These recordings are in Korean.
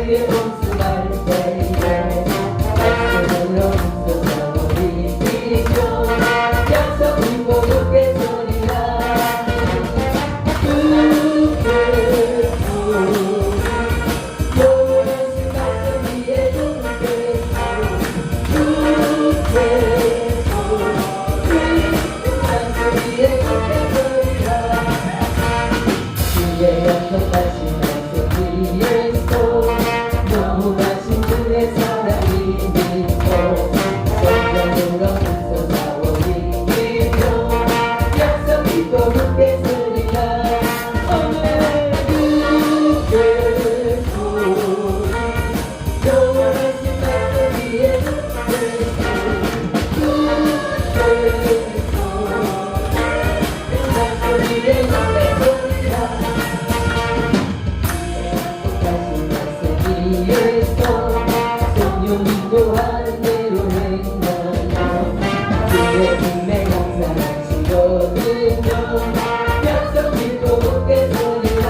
그의 복수할 때에 약속으로 웃어서 우리 지켜 약속 믿고 굳게 소리라 영원하신 말씀 위에 굳게 말씀 위에 굳게 소리라 주의 약속하신 말씀 위에서 너무하신 주의 사랑이 믿고 성령으로 웃어서 우리 믿고 약속 믿고 굳게 서리라 오늘 굳게 영원하신 말씀 위에 굳게 말씀 위에 굳게 서리라 위에서 성령님도 하는 대로 행하여 주의 인맥 감사하시거든요 약속 믿고 굳게 서리라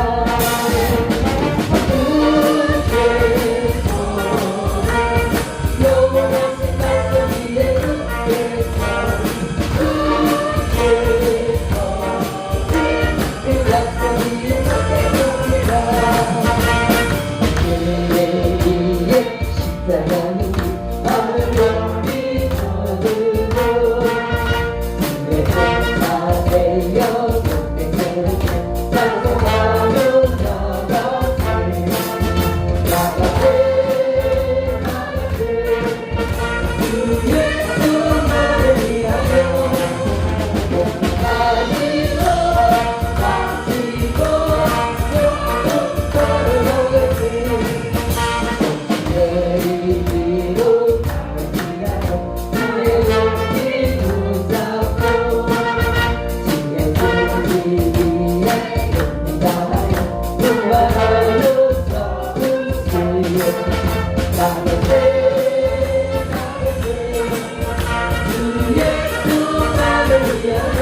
영원하신 말씀 위에 굳게 약속 위에 굳게 서리라 사랑이 마음을 믿어두고 내 손만 내려 곁에 약속하며 나가세 주 예수만을 위하여 가지고 쭉 걸어오겠지 내리기로 달리하여 주의 용기 붙잡고 주의 준비 위에 용기 다하여 부활하여 서울수요 나가세 주 예수만을 위하여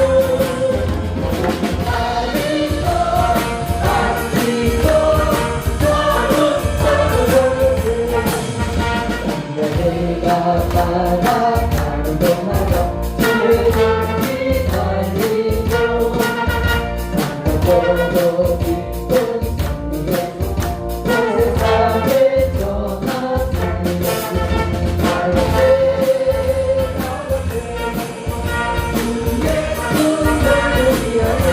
내가 따라가는 동안에 주의 눈이 달리고 나도 기쁜 승리에서 온 세상에 전하세요 나가세 주 예수만을 위하여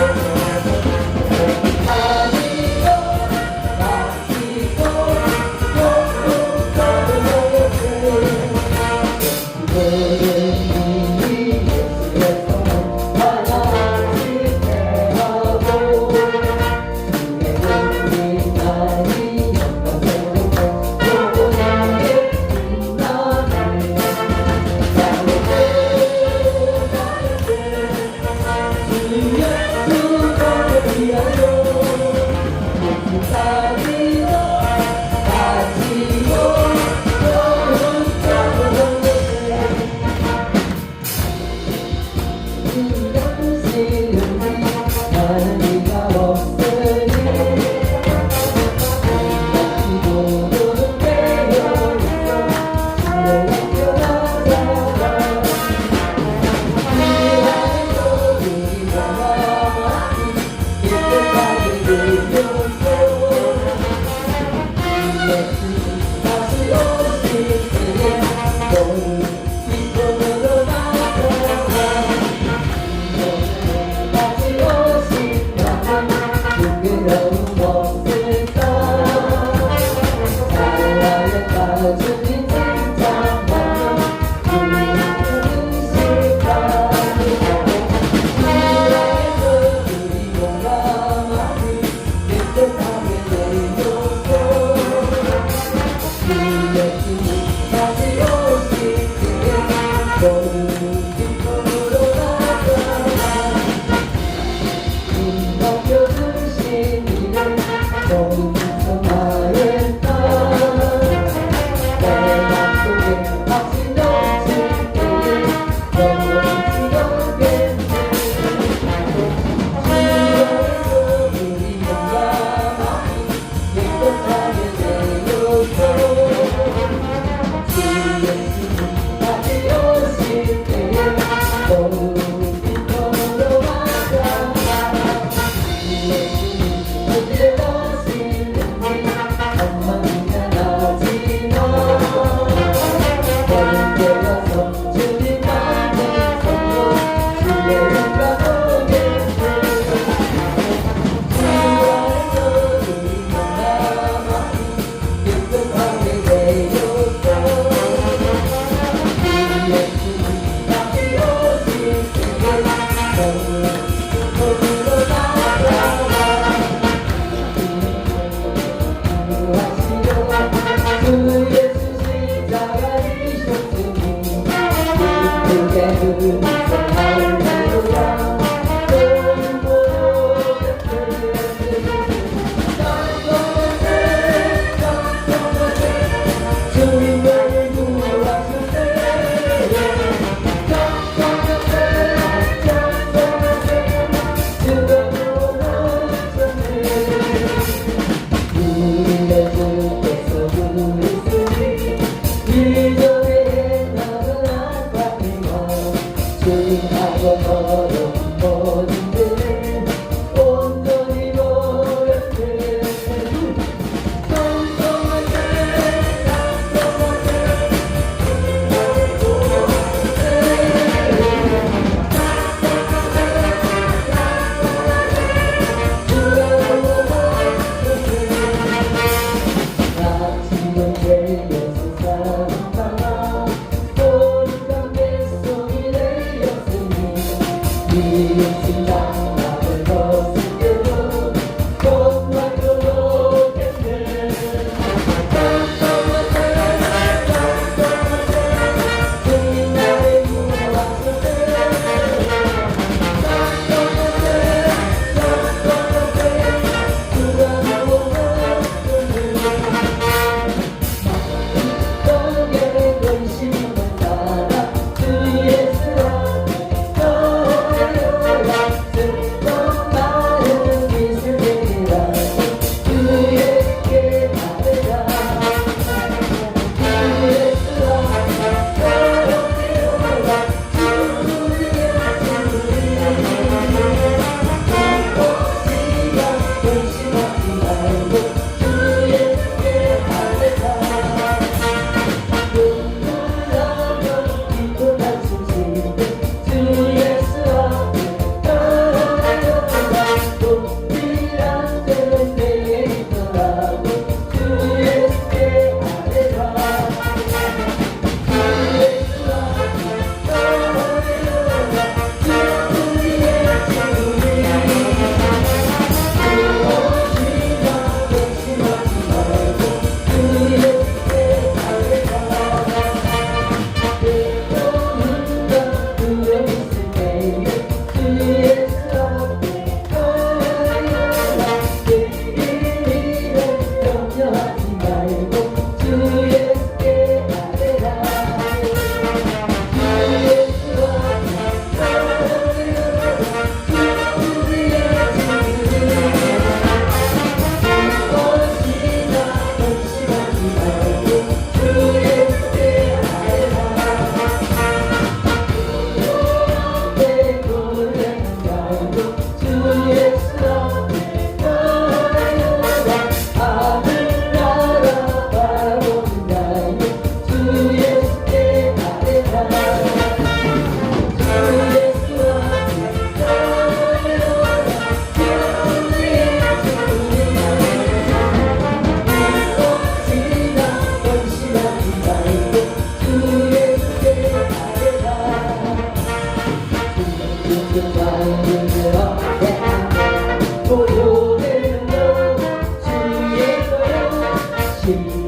또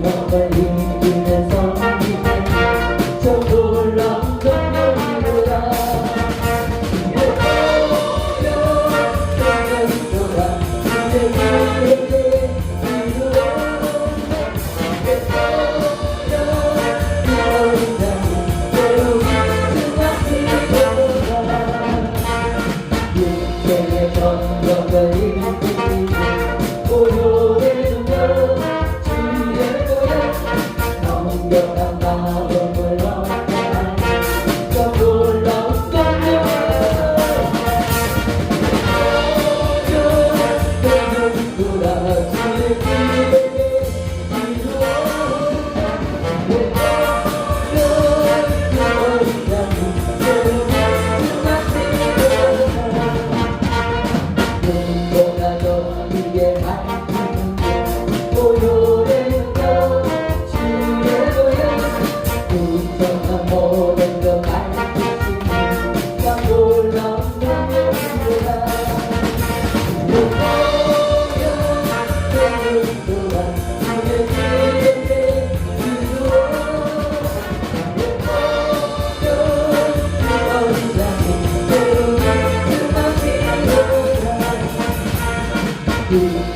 너를 이기는 성기는 저 놀라운 동력이로다.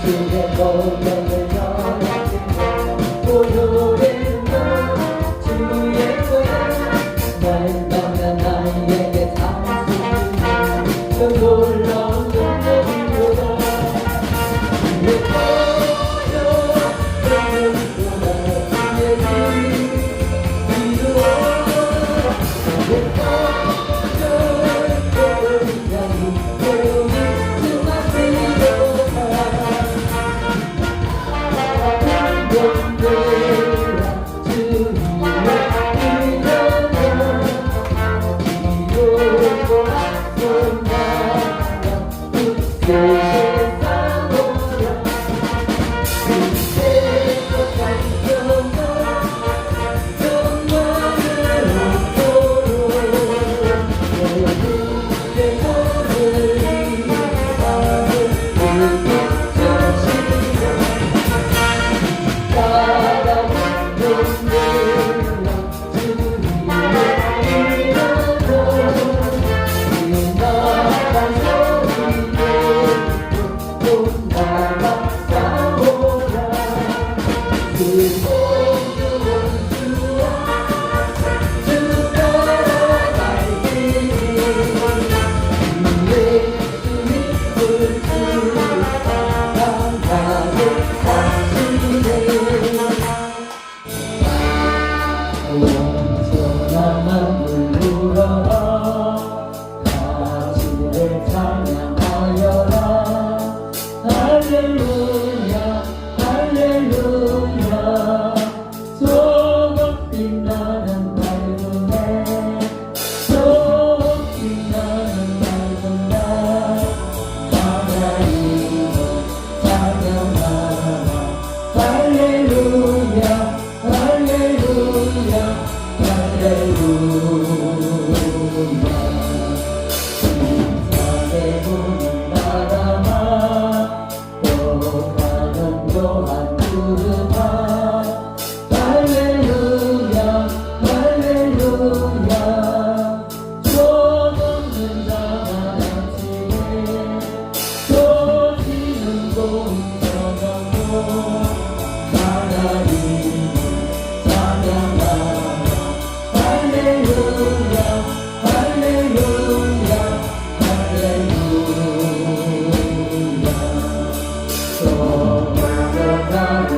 그의 고백을 전하시고 고요된 너 주의 고향 날 떠난 나에게 상수는 저 놀라운 동력이로다. 주의 고요된 너 주의 길 이루어 주의 고요된 고향이 고요히 할렐루야 할렐루야 소금 빛나는 밝은 날 소금 빛나는 밝은 날 하나님을 찬양하라. 할렐루야 할렐루야 할렐루야 인생의 문을 바라봐 가는 또한 부르다. 할렐루야 할렐루야 소없는 자가 남치네 소지는 공평하고 하나님을 찬양하라. 할렐루야 할렐루야 할렐루야 소망을 가는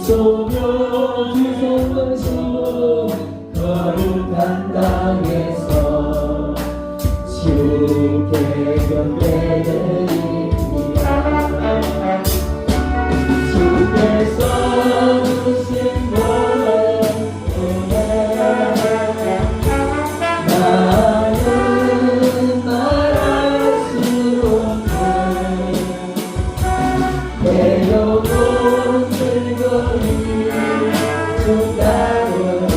소녀 주성만시고 거룩한 땅에서 주께 경배드립니다. 주께서 주신 모든 은혜 나는 말할 수 없네. 내 영혼 즐거이 주 따르옵니다.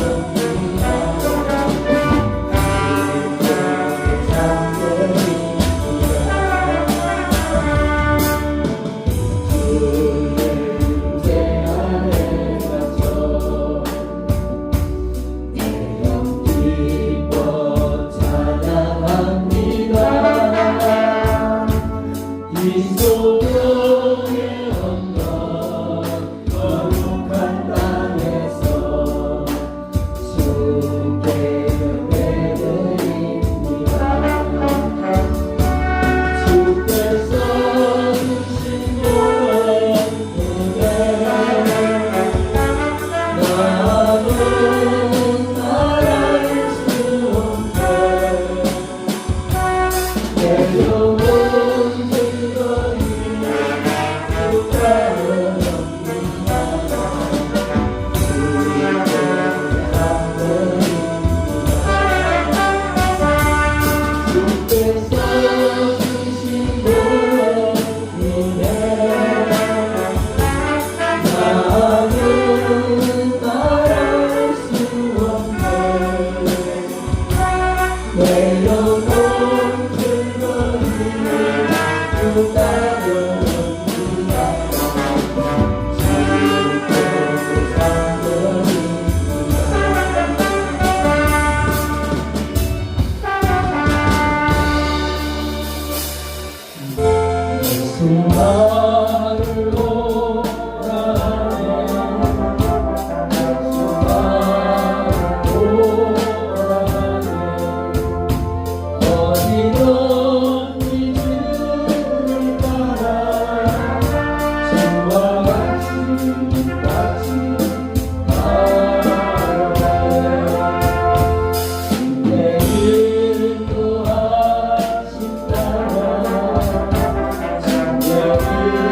이소룡의 언덕 거룩한 땅에서 주께 경배드립니다. 주께서 주신 모든 은혜 나는 말할 수 없네. 내 영혼 즐거이 주 따르옵니다. 주께서 주신 모든 은혜 나는 말할 수 없네. 내 영혼 즐거이 주 따르옵니다. 주께서 예수 나를 오라네. 예수 나를 오라네. 어디든지 주를 따라 주와 같이 따라가네. 내 인도하신다면 주의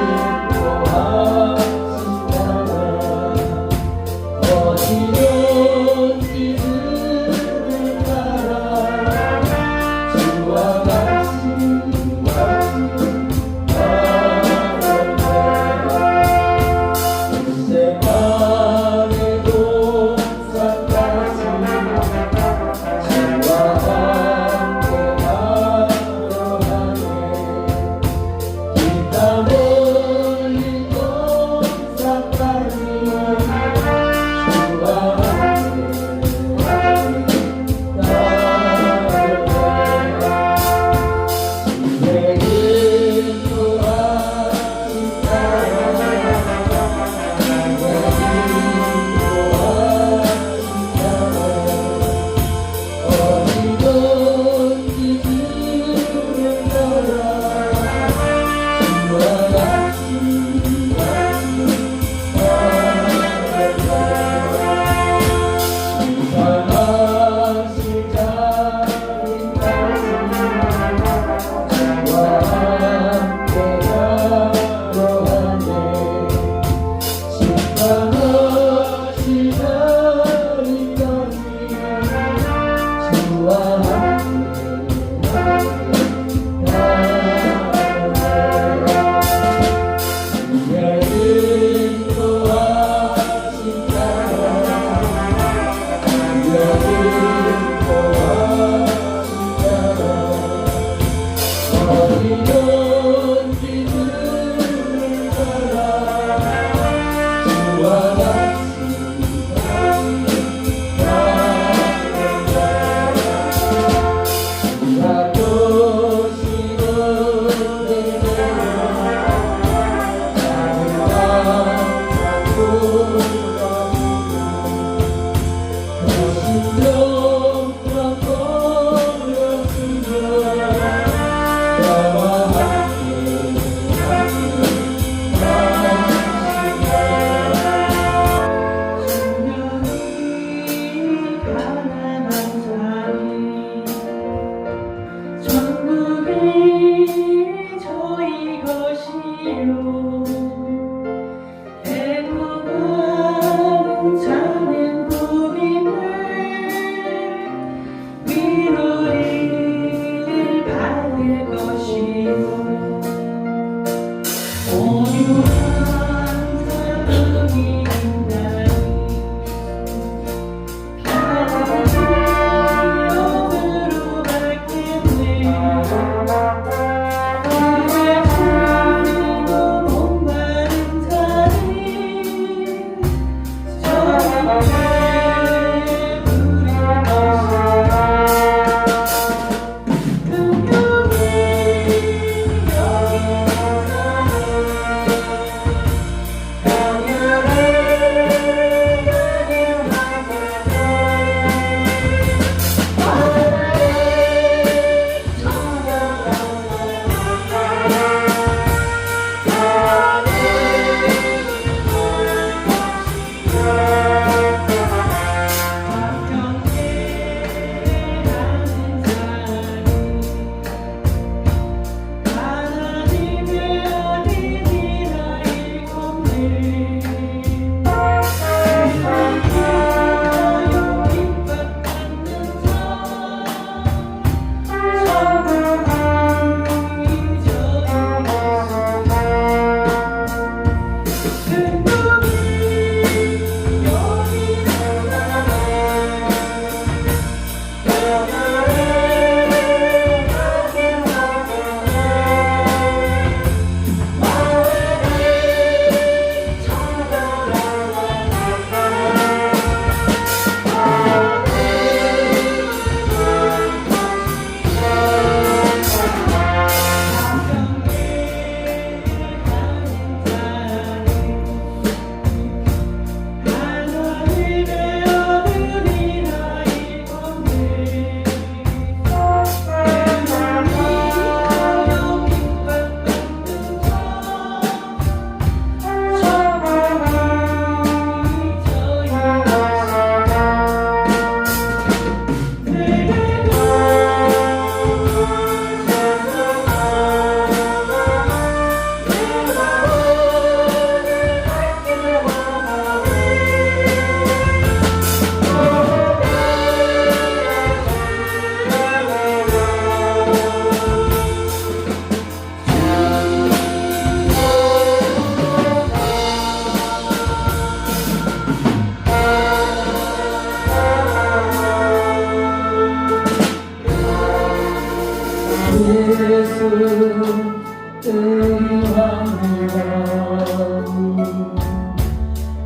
의리합니다.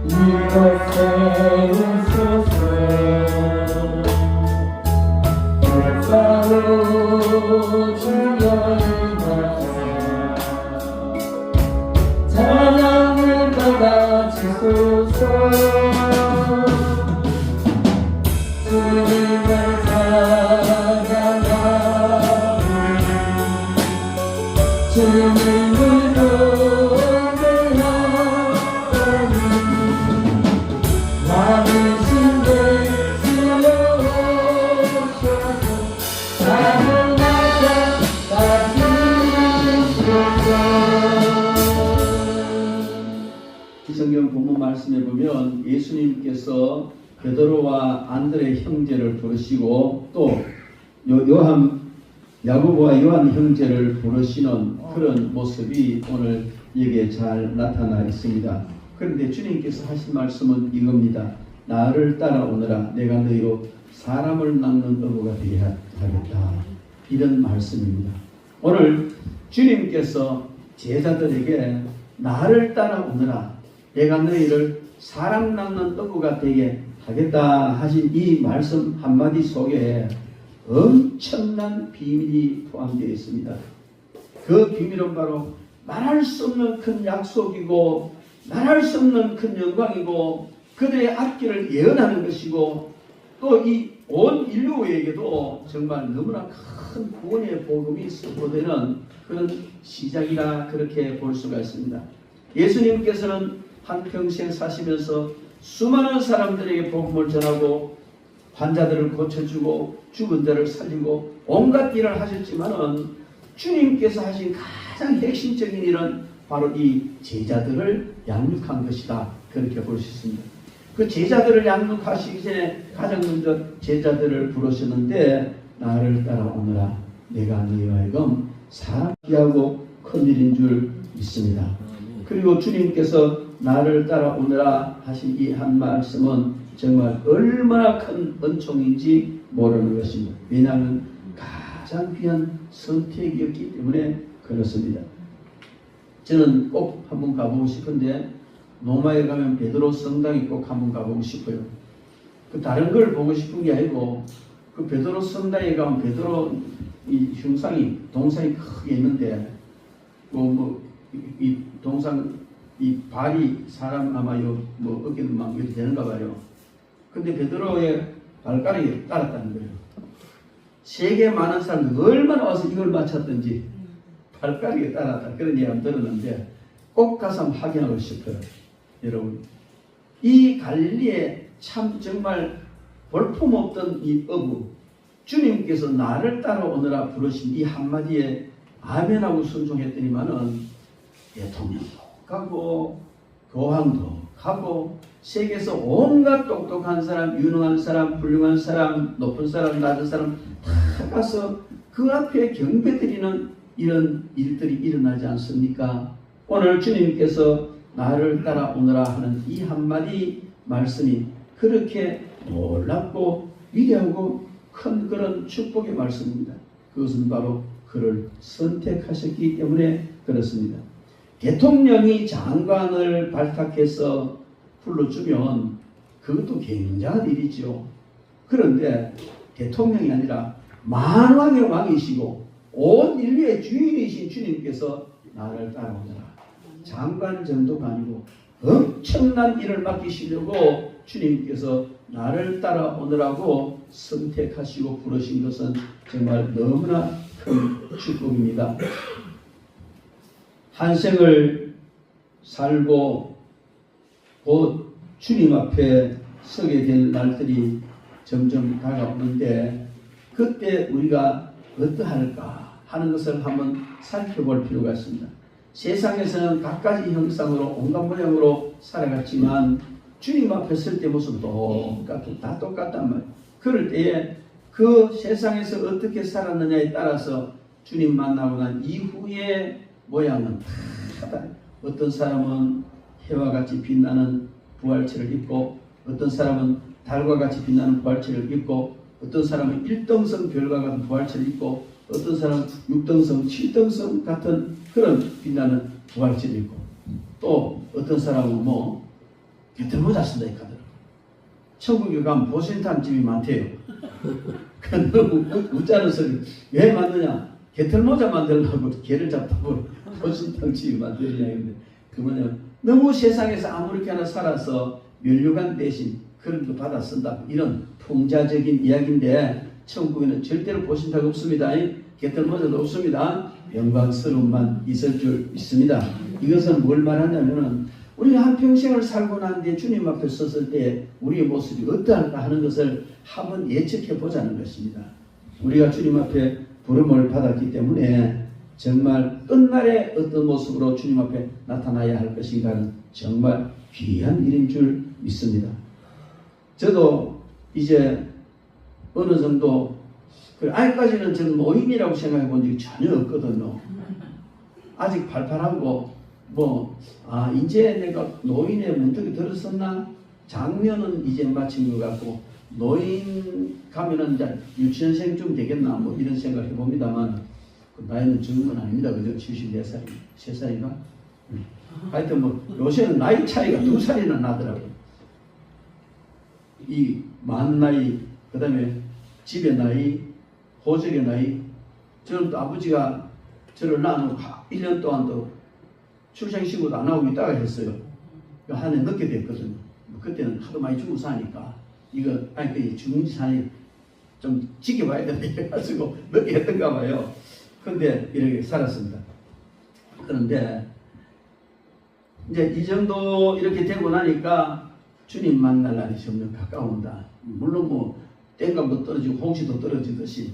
이곳에 오소서 역사로 주여의 말씀 찬양을 받아주소서. 주님을 사랑하니 주님을 노래하니 많으신 예수여 오셔서 나를 맞아가주소서. 성경 본문 말씀에 보면 예수님께서 베드로와 안드레 형제를 부르시고 또 야고보와 요한 형제를 부르시는 그런 모습이 오늘 여기에 잘 나타나 있습니다. 그런데 주님께서 하신 말씀은 이겁니다. 나를 따라오너라. 내가 너희로 사람을 낚는 어부가 되게 하겠다. 이런 말씀입니다. 오늘 주님께서 제자들에게 나를 따라오너라. 내가 너희를 사람 낚는 어부가 되게 하겠다 하신 이 말씀 한마디 속에 엄청난 비밀이 포함되어 있습니다. 그 비밀은 바로 말할 수 없는 큰 약속이고 말할 수 없는 큰 영광이고 그들의 앞길을 예언하는 것이고 또 이 온 인류에게도 정말 너무나 큰 구원의 복음이 선포되는 그런 시작이라 그렇게 볼 수가 있습니다. 예수님께서는 한평생 사시면서 수많은 사람들에게 복음을 전하고 환자들을 고쳐주고 죽은 자를 살리고 온갖 일을 하셨지만은 주님께서 하신 가장 핵심적인 일은 바로 이 제자들을 양육한 것이다. 그렇게 볼 수 있습니다. 그 제자들을 양육하시기 전에 가장 먼저 제자들을 부르셨는데 나를 따라오너라. 내가 너희와 하여금 사랑하고 큰일인 줄 믿습니다. 그리고 주님께서 나를 따라오너라 하신 이 한 말씀은 정말 얼마나 큰 은총인지 모르는 것입니다. 왜냐하면 가장 귀한 선택이었기 때문에 그렇습니다. 저는 꼭 한번 가보고 싶은데 로마에 가면 베드로 성당에 꼭 한번 가보고 싶어요. 그 다른 걸 보고 싶은 게 아니고 그 베드로 성당에 가면 베드로 이 흉상이 동상이 크게 있는데 이 동상 이 발이 사람 아마 뭐 어깨도 막 이렇게 되는가 봐요. 근데 베드로의 발가락이 따랐다는 거예요. 세계 많은 사람들 얼마나 와서 이걸 맞췄든지 발가락이 따랐다 그런 얘기 한번 들었는데 꼭 가서 한번 확인하고 싶어요. 여러분 이 갈릴리에 참 정말 볼품없던 이 어부 주님께서 나를 따라오느라 부르신 이 한마디에 아멘하고 순종했더니만은 대통령도 가고 교황도 가고 세계에서 온갖 똑똑한 사람, 유능한 사람, 훌륭한 사람, 높은 사람, 낮은 사람 다 가서 그 앞에 경배드리는 이런 일들이 일어나지 않습니까? 오늘 주님께서 나를 따라오너라 하는 이 한마디 말씀이 그렇게 놀랍고 위대하고 큰 그런 축복의 말씀입니다. 그것은 바로 그를 선택하셨기 때문에 그렇습니다. 대통령이 장관을 발탁해서 불러주면 그것도 굉장한 일이죠. 그런데 대통령이 아니라 만왕의 왕이시고 온 인류의 주인이신 주님께서 나를 따라오너라. 장관 정도가 아니고 엄청난 일을 맡기시려고 주님께서 나를 따라오느라고 선택하시고 부르신 것은 정말 너무나 큰 축복입니다. 한 생을 살고 곧 주님 앞에 서게 될 날들이 점점 다가오는데 그때 우리가 어떠할까 하는 것을 한번 살펴볼 필요가 있습니다. 세상에서는 각가지 형상으로 온갖 모양으로 살아갔지만 주님 앞에 설 때 모습은 다 똑같단 말이에요. 그럴 때에 그 세상에서 어떻게 살았느냐에 따라서 주님 만나고 난 이후의 모양은 다 달라요. 어떤 사람은 해와 같이 빛나는 부활체를 입고 어떤 사람은 달과 같이 빛나는 부활체를 입고 어떤 사람은 일등성 별과 같은 부활체를 입고 어떤 사람 6등성, 7등성 같은 그런 빛나는 부활절이 있고, 또 어떤 사람은 뭐 개털모자 쓴다 이카더라고. 천국에 가면 보신탕집이 많대요. 너무 웃자는 소리 왜 만드냐? 개털모자 만들려고 개를 잡다고 보신탕집이 만들냐 했는데, 그 뭐냐면 너무 세상에서 아무렇게나 살아서 면류관 대신 그런 거 받아 쓴다, 이런 풍자적인 이야기인데, 천국에는 절대로 보신탕 없습니다. 개털모자도 없습니다. 영광스러움만 있을 줄 믿습니다. 이것은 뭘 말하냐면은 우리가 한평생을 살고 난 뒤에 주님 앞에 섰을 때 우리의 모습이 어떠할까 하는 것을 한번 예측해 보자는 것입니다. 우리가 주님 앞에 부름을 받았기 때문에 정말 끝날에 어떤 모습으로 주님 앞에 나타나야 할 것인가는 정말 귀한 일인 줄 믿습니다. 저도 이제 어느 정도 아직까지는 저는 노인이라고 생각해 본 적이 전혀 없거든요. 아직 발팔하고 이제 내가 노인의 문턱이 들었었나? 장년은 이제 마친 것 같고 노인 가면은 이제 유치원생쯤 되겠나 뭐 이런 생각을 해봅니다만, 그 나이는 적은 건 아닙니다. 그죠? 74살, 3살인가? 하여튼 뭐 요새는 나이 차이가 2살이나 나더라고요. 이 만 나이, 그 다음에 집의 나이, 호적의 나이. 저는 또 아버지가 저를 낳아놓고 1년 동안도 출생신고도 안 하고 있다가 했어요. 한 해 늦게 됐거든요. 그때는 하도 많이 죽고 사니까 죽은 산이 좀 지켜봐야 된다 해가지고 늦게 했던가 봐요. 근데 이렇게 살았습니다. 그런데 이제 이 정도 이렇게 되고 나니까 주님 만날 날이 점점 가까운다. 물론 뭐 땡감도 떨어지고 홍시도 떨어지듯이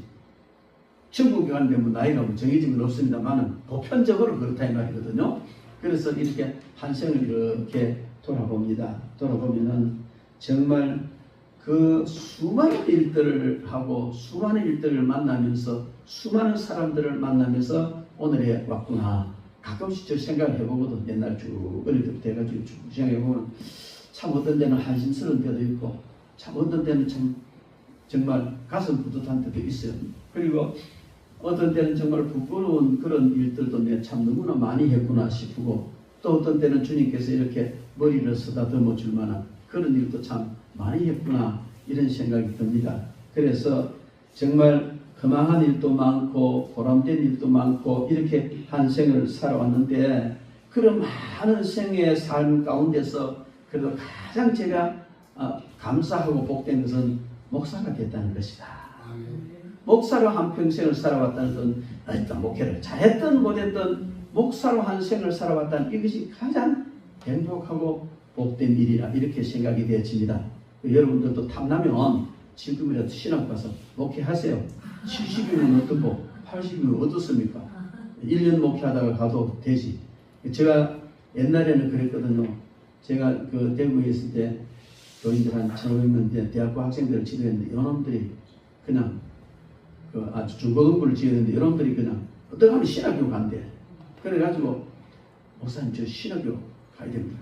천국에 가는데 뭐 나이가 뭐 정해진 건 없습니다만은 보편적으로 그렇다 이 말이거든요. 그래서 이렇게 한 생을 이렇게 돌아보면은 정말 그 수많은 일들을 하고 수많은 일들을 만나면서 수많은 사람들을 만나면서 오늘에 왔구나. 가끔씩 저 생각을 해보거든. 옛날 쭉 어릴 때부터 해가지고 쭉 생각해보면 참 어떤 데는 한심스러운 때도 있고 참 어떤 때는 참 정말 가슴 뿌듯한 때도 있어요. 그리고 어떤 때는 정말 부끄러운 그런 일들도 내가 참 너무나 많이 했구나 싶고, 또 어떤 때는 주님께서 이렇게 머리를 쓰다듬어 줄 만한 그런 일도 참 많이 했구나, 이런 생각이 듭니다. 그래서 정말 허망한 일도 많고 보람된 일도 많고 이렇게 한 생을 살아왔는데, 그런 많은 생의 삶 가운데서 그래도 가장 제가 감사하고 복된 것은 목사가 됐다는 것이다. 목사로 한 평생을 살아왔다는 건, 일단 목회를 잘했든 못했든 목사로 한 생을 살아왔다는 이것이 가장 행복하고 복된 일이라 이렇게 생각이 되어집니다. 여러분들도 탐나면 지금이라도 신학 가서 목회하세요. 70이면 어떻고 80이면 어떻습니까? 1년 목회하다가 가도 되지. 제가 옛날에는 그랬거든요. 제가 그 대구에 있을 때 교인들 한 1,500명 대학교 학생들을 지도했는데, 여러분들이 그냥 중고등부를 지었는데 여러분들이 그냥 어떻게 하면 신학교 간대. 그래가지고 목사님 저 신학교 가야 됩니다.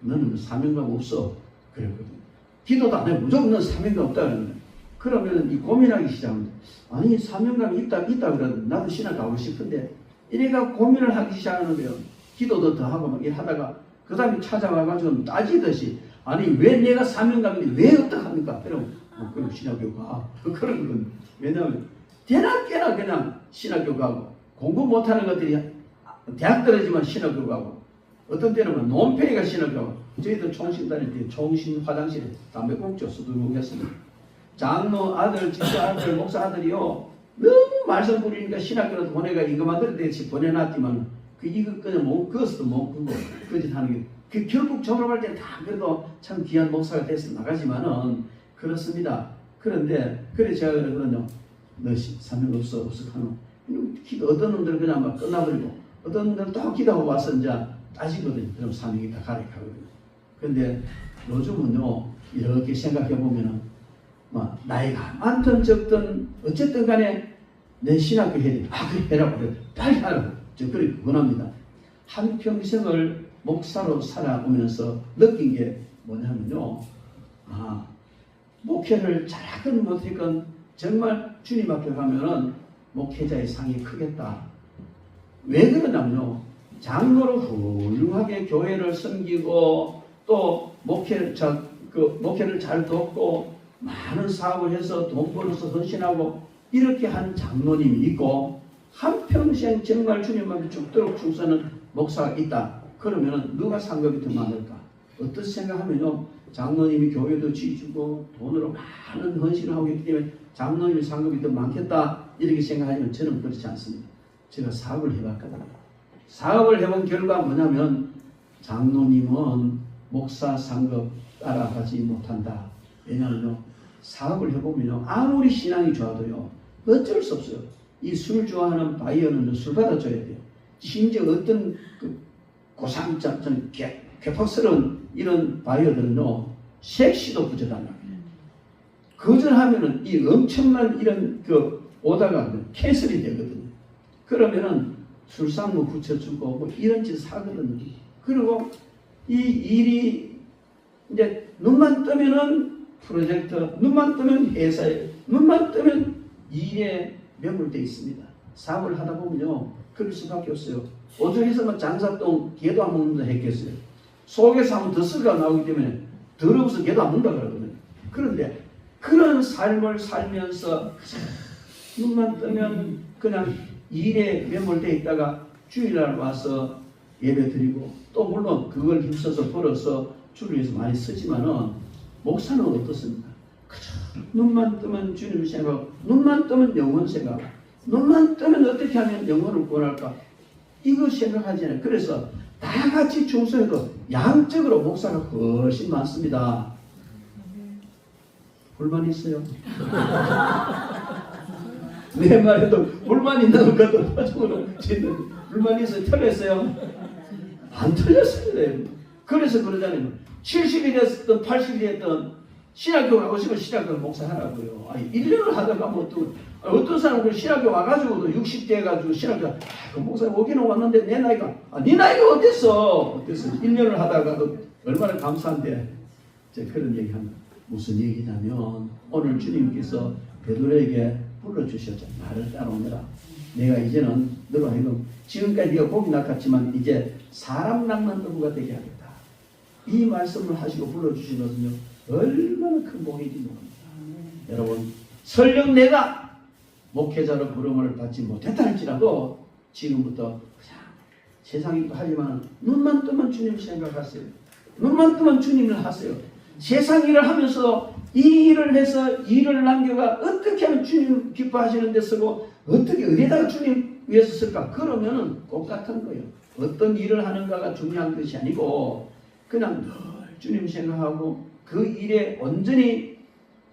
너는 사명감 없어. 그랬거든요. 기도도 안 해. 무조건 넌 사명감 없다 그러는데, 그러면 이 고민하기 시작합니다. 아니 사명감이 있다 그러는데 나도 신학 가고 싶은데, 이래가 고민을 하기 시작하는 거예요. 기도도 더 하고 막 이러다가 그 다음에 찾아와가지고 따지듯이, 아니 왜 내가 사명감인데 왜 어떡합니까? 그럼 그럼 신학교 가. 그런 건 왜냐하면 대낮 깨나 그냥 신학교 가고, 공부 못하는 것들이 대학 떨어지면 신학교 가고, 어떤 때는 논팽이가 신학교 가고. 저희들 총신 다닐 때 총신 화장실에 담배 꽁초 수두룩 했습니다. 장로 아들, 집사 아들, 목사 아들이요 너무 말썽 부리니까 신학교라도 보내가 이거 만들 때씩 보내놨지만 이거 그냥 못 그것도 못 그거 그짓 하는 게 결국 졸업할 때 다 그래도 참 귀한 목사가 돼서 나가지만은 그렇습니다. 그런데 그래 제가 그러거든요. 너 사명 없어 하노. 기도 어떤 놈들은 그냥 막 끝나버리고, 어떤 놈들은 또 기도하고 와서 이제 따지거든요. 그럼 사명이 다 가르쳐가거든요. 그런데 요즘은요 이렇게 생각해 보면은 막 나이가 많든 적든 어쨌든 간에 내 신학교 해야 돼. 그래 해라고 그래. 빨리 하라고. 저 그렇게 권합니다. 한평생을 목사로 살아오면서 느낀 게 뭐냐면요. 목회를 잘하건 못했건 정말 주님 앞에 가면은 목회자의 상이 크겠다. 왜 그러냐면요. 장로로 훌륭하게 교회를 섬기고 또 목회를 잘 돕고 많은 사업을 해서 돈 벌어서 헌신하고 이렇게 한 장로님이 있고 한평생 정말 주님을 죽도록 충성하는 목사가 있다. 그러면 누가 상급이 더 많을까? 어떻게 생각하면요. 장로님이 교회도 지주고 돈으로 많은 헌신을 하고 있기 때문에 장로님의 상급이 더 많겠다. 이렇게 생각하지만 저는 그렇지 않습니다. 제가 사업을 해봤거든요. 사업을 해본 결과 뭐냐면 장로님은 목사 상급 따라가지 못한다. 왜냐하면요. 사업을 해보면요. 아무리 신앙이 좋아도요. 어쩔 수 없어요. 이 술 좋아하는 바이어는 술 받아줘야 돼요. 심지어 어떤 고상장, 괴팍스러운 이런 바이어들은요. 섹시도 부족하다. 거절하면은 이 엄청난 이런 오다가 캔슬이 되거든요. 그러면은 술상무 붙여주고 뭐 이런 짓 하거든요. 그리고 이 일이 이제 눈만 뜨면은 프로젝트, 눈만 뜨면 회사에, 눈만 뜨면 일에 매몰되어 있습니다. 사업을 하다 보면요. 그럴 수밖에 없어요. 오죽해서만 장사동 개도 안 먹는다 했겠어요. 속에서 하면 더스가 나오기 때문에 더러워서 개도 안 먹는다 그러거든요. 그런데 그런 삶을 살면서 눈만 뜨면 그냥 일에 매몰되어 있다가 주일날 와서 예배 드리고 또 물론 그걸 힘써서 벌어서 주를 위해서 많이 쓰지만은 목사는 어떻습니까? 그저 눈만 뜨면 주님을 생각하고 눈만 뜨면 영혼 생각, 눈만 뜨면 어떻게 하면 영혼을 구원할까? 이거 생각하지 않아요. 그래서 다 같이 충성해도 양적으로 목사가 훨씬 많습니다. 불만 있어요? 내 말에도 불만 있는 것도 표정으로 짓는 불만이 있어요? 틀렸어요? 안 틀렸습니다. 그래서 그러잖아요. 70이 됐든 80이 됐든 신학교 가고 싶으면 신학교 목사 하라고요. 아니 1년을 하다가 뭐 또 어떤 사람은 신학교 와가지고도 60대 가지고 신학교 그 목사 오기는 왔는데 내 나이가 네 나이가 어땠어? 1년을 하다가도 얼마나 감사한데 제가 그런 얘기합니다. 무슨 얘기냐면 오늘 주님께서 베드로에게 불러주셨죠. 나를 따라오느라. 내가 이제는 너로 하여금 지금까지 네가 고기 낚았지만 이제 사람 낚는 어부가 되게 하겠다. 이 말씀을 하시고 불러주신 것은요. 얼마나 큰 복인지 모릅니다. 여러분 설령 내가 목회자로 부름을 받지 못했다 할지라도 지금부터 그냥 세상이고 하지만 눈만 뜨면 주님 생각하세요. 눈만 뜨면 주님을 하세요. 세상 일을 하면서 이 일을 해서 일을 남겨가 어떻게 하면 주님 기뻐하시는 데 쓰고 어떻게 어디에다가 주님 위해서 쓸까? 그러면은 똑같은 거예요. 어떤 일을 하는가가 중요한 것이 아니고 그냥 늘 주님 생각하고 그 일에 온전히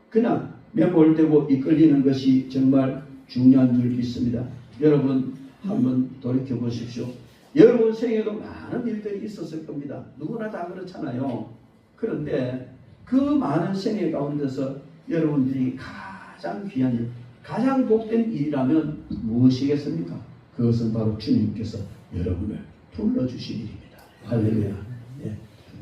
그냥 매몰되고 이끌리는 것이 정말 중요한 줄 믿습니다. 여러분 한번 돌이켜 보십시오. 여러분 생에도 많은 일들이 있었을 겁니다. 누구나 다 그렇잖아요. 그런데 그 많은 생애 가운데서 여러분들이 가장 귀한 일, 가장 복된 일이라면 무엇이겠습니까? 그것은 바로 주님께서 여러분을 불러주신 일입니다. 할렐루야. 예.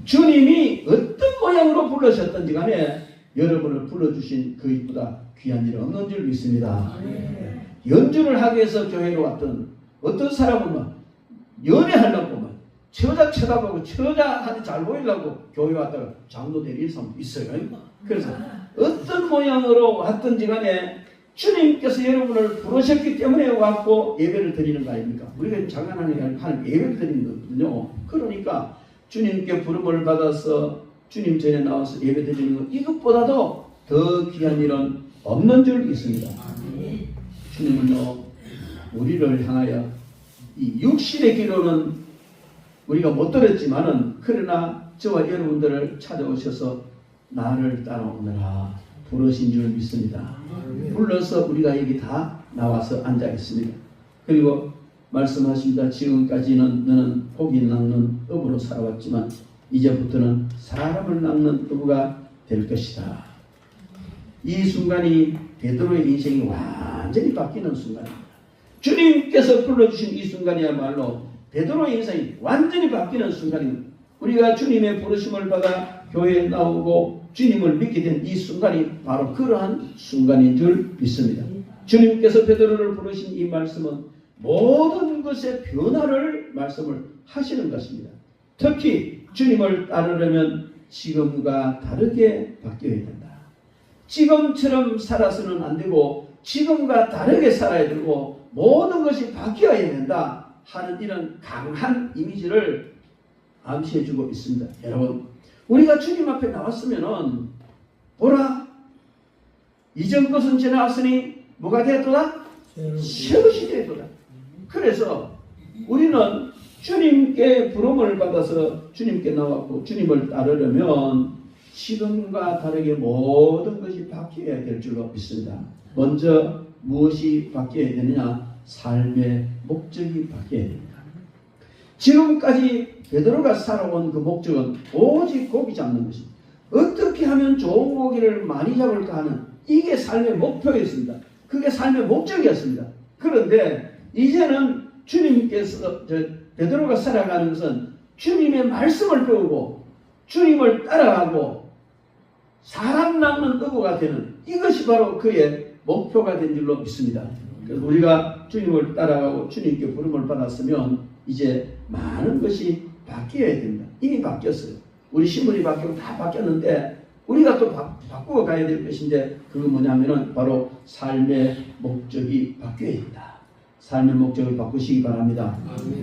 주님이 어떤 모양으로 불러셨던지 간에 여러분을 불러주신 그 일보다 귀한 일은 없는 줄 믿습니다. 예. 연주를 하기 위해서 교회로 왔던 어떤 사람은 막 연애하려고 막 처자 쳐다보고 처자한테 잘 보이려고 교회 왔다가 장로 내릴 사람 있어요. 그래서 어떤 모양으로 왔든지 간에 주님께서 여러분을 부르셨기 때문에 왔고 예배를 드리는 거 아닙니까? 우리가 장난하는 게 아니고 하나님 예배를 드리는 거거든요. 그러니까 주님께 부름을 받아서 주님 전에 나와서 예배 드리는 것 이것보다도 더 귀한 일은 없는 줄 믿습니다. 주님은요 우리를 향하여 이 육신의 기로는 우리가 못 들었지만은 그러나 저와 여러분들을 찾아오셔서 나를 따라오느라 부르신 줄 믿습니다. 불러서 우리가 여기 다 나와서 앉아 있습니다. 그리고 말씀하십니다. 지금까지는 너는 고기 낚는 어부로 살아왔지만 이제부터는 사람을 낚는 어부가 될 것이다. 이 순간이 베드로의 인생이 완전히 바뀌는 순간입니다. 주님께서 불러주신 이 순간이야말로 베드로의 인생이 완전히 바뀌는 순간입니다. 우리가 주님의 부르심을 받아 교회에 나오고 주님을 믿게 된 이 순간이 바로 그러한 순간인 줄 믿습니다. 주님께서 베드로를 부르신 이 말씀은 모든 것의 변화를 말씀을 하시는 것입니다. 특히 주님을 따르려면 지금과 다르게 바뀌어야 된다. 지금처럼 살아서는 안 되고 지금과 다르게 살아야 되고 모든 것이 바뀌어야 된다 하는 이런 강한 이미지를 암시해주고 있습니다. 여러분, 우리가 주님 앞에 나왔으면은 보라, 이전 것은 지나왔으니 뭐가 되었도다? 새것이 되었도다. 그래서 우리는 주님께 부름을 받아서 주님께 나왔고 주님을 따르려면 지금과 다르게 모든 것이 바뀌어야 될 줄로 믿습니다. 먼저 무엇이 바뀌어야 되느냐? 삶의 목적이 바뀌어야 됩니다. 지금까지 베드로가 살아온 그 목적은 오직 고기 잡는 것입니다. 어떻게 하면 좋은 고기를 많이 잡을까 하는 이게 삶의 목표였습니다. 그게 삶의 목적이었습니다. 그런데 이제는 주님께서 베드로가 살아가는 것은 주님의 말씀을 배우고 주님을 따라가고 사람 낳는 어부가 되는 이것이 바로 그의 목표가 된 줄로 믿습니다. 그래서 우리가 주님을 따라가고 주님께 부름을 받았으면 이제 많은 것이 바뀌어야 됩니다. 이미 바뀌었어요. 우리 신분이 바뀌고 다 바뀌었는데 우리가 또 바꾸어 가야 될 것인데 그건 뭐냐면은 바로 삶의 목적이 바뀌어야 된다. 삶의 목적을 바꾸시기 바랍니다.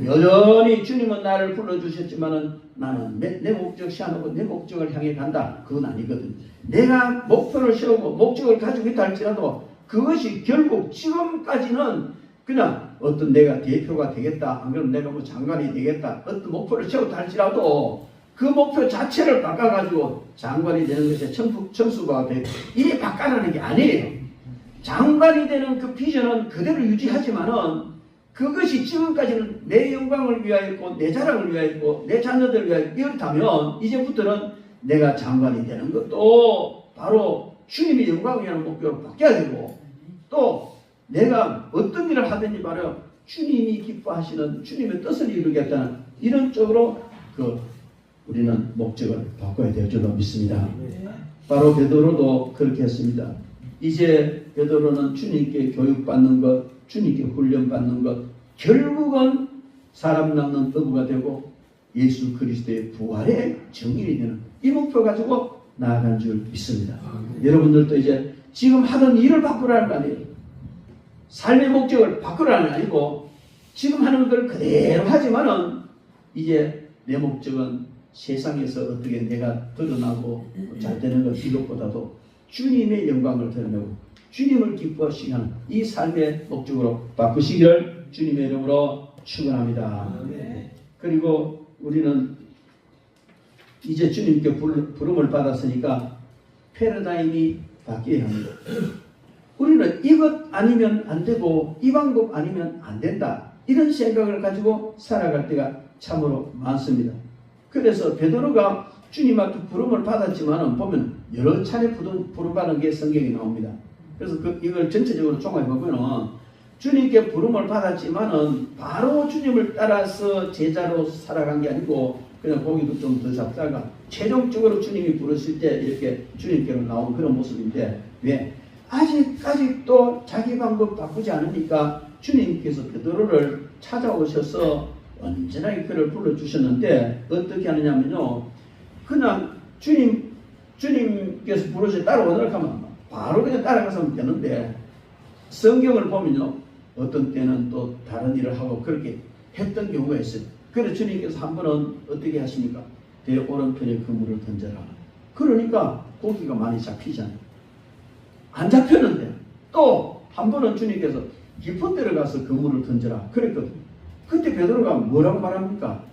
여전히 주님은 나를 불러주셨지만은 나는 내 목적 시한하고 내 목적을 향해 간다. 그건 아니거든. 내가 목표를 세우고 목적을 가지고 있다 할지라도 그것이 결국 지금까지는 그냥 어떤 내가 대표가 되겠다, 안 그러면 내가 뭐 장관이 되겠다, 어떤 목표를 세웠다 할지라도 그 목표 자체를 바꿔가지고 장관이 되는 것이 청수가 되고 이게 바꿔라는 게 아니에요. 장관이 되는 그 비전은 그대로 유지하지만은 그것이 지금까지는 내 영광을 위하였고 내 자랑을 위하였고 내 자녀들을 위하여 이렇다면 이제부터는 내가 장관이 되는 것도 바로 주님의 영광을 위한 목표로 바뀌어야 되고 또 내가 어떤 일을 하든지 바로 주님이 기뻐하시는 주님의 뜻을 이루겠다는 이런 쪽으로 우리는 목적을 바꿔야 될 줄로 믿습니다. 바로 베드로도 그렇게 했습니다. 이제 베드로는 주님께 교육받는 것, 주님께 훈련받는 것, 결국은 사람 낳는 어부가 되고 예수 그리스도의 부활의 증인이 되는 이 목표 가지고 나아간 줄 믿습니다. 여러분들도 이제 지금 하던 일을 바꾸라는 거 아니에요. 삶의 목적을 바꾸라는 게 아니고 지금 하는 걸 그대로 하지만은 이제 내 목적은 세상에서 어떻게 내가 드러나고 잘 되는 것 이것보다도 주님의 영광을 드러내고 주님을 기뻐하시게 하는 이 삶의 목적으로 바꾸시기를 주님의 이름으로 축원합니다. 그리고 우리는 이제 주님께 부름을 받았으니까 패러다임이 바뀌어야 합니다. 우리는 이것 아니면 안 되고 이 방법 아니면 안 된다. 이런 생각을 가지고 살아갈 때가 참으로 많습니다. 그래서 베드로가 주님 앞에 부름을 받았지만 보면 여러 차례 부름받은 게 성경에 나옵니다. 그래서 이걸 전체적으로 종합해 보면 주님께 부름을 받았지만은 바로 주님을 따라서 제자로 살아간 게 아니고 그냥 고기도 좀 더 잡다가 최종적으로 주님이 부르실 때 이렇게 주님께로 나온 그런 모습인데 왜? 아직까지도 자기 방법 바꾸지 않으니까 주님께서 베드로를 찾아오셔서 언제나 그를 불러주셨는데 어떻게 하느냐면요. 그냥 주님께서 부르셔 따라오도록 하면 바로 그냥 따라가서 되는데 성경을 보면요. 어떤 때는 또 다른 일을 하고 그렇게 했던 경우가 있어요. 그래서 주님께서 한 번은 어떻게 하십니까? 내 오른편에 그물을 던져라. 그러니까 고기가 많이 잡히잖아요. 안 잡혔는데 또 한 번은 주님께서 깊은 데로 가서 그물을 던져라. 그랬거든요. 그때 베드로가 뭐라고 말합니까?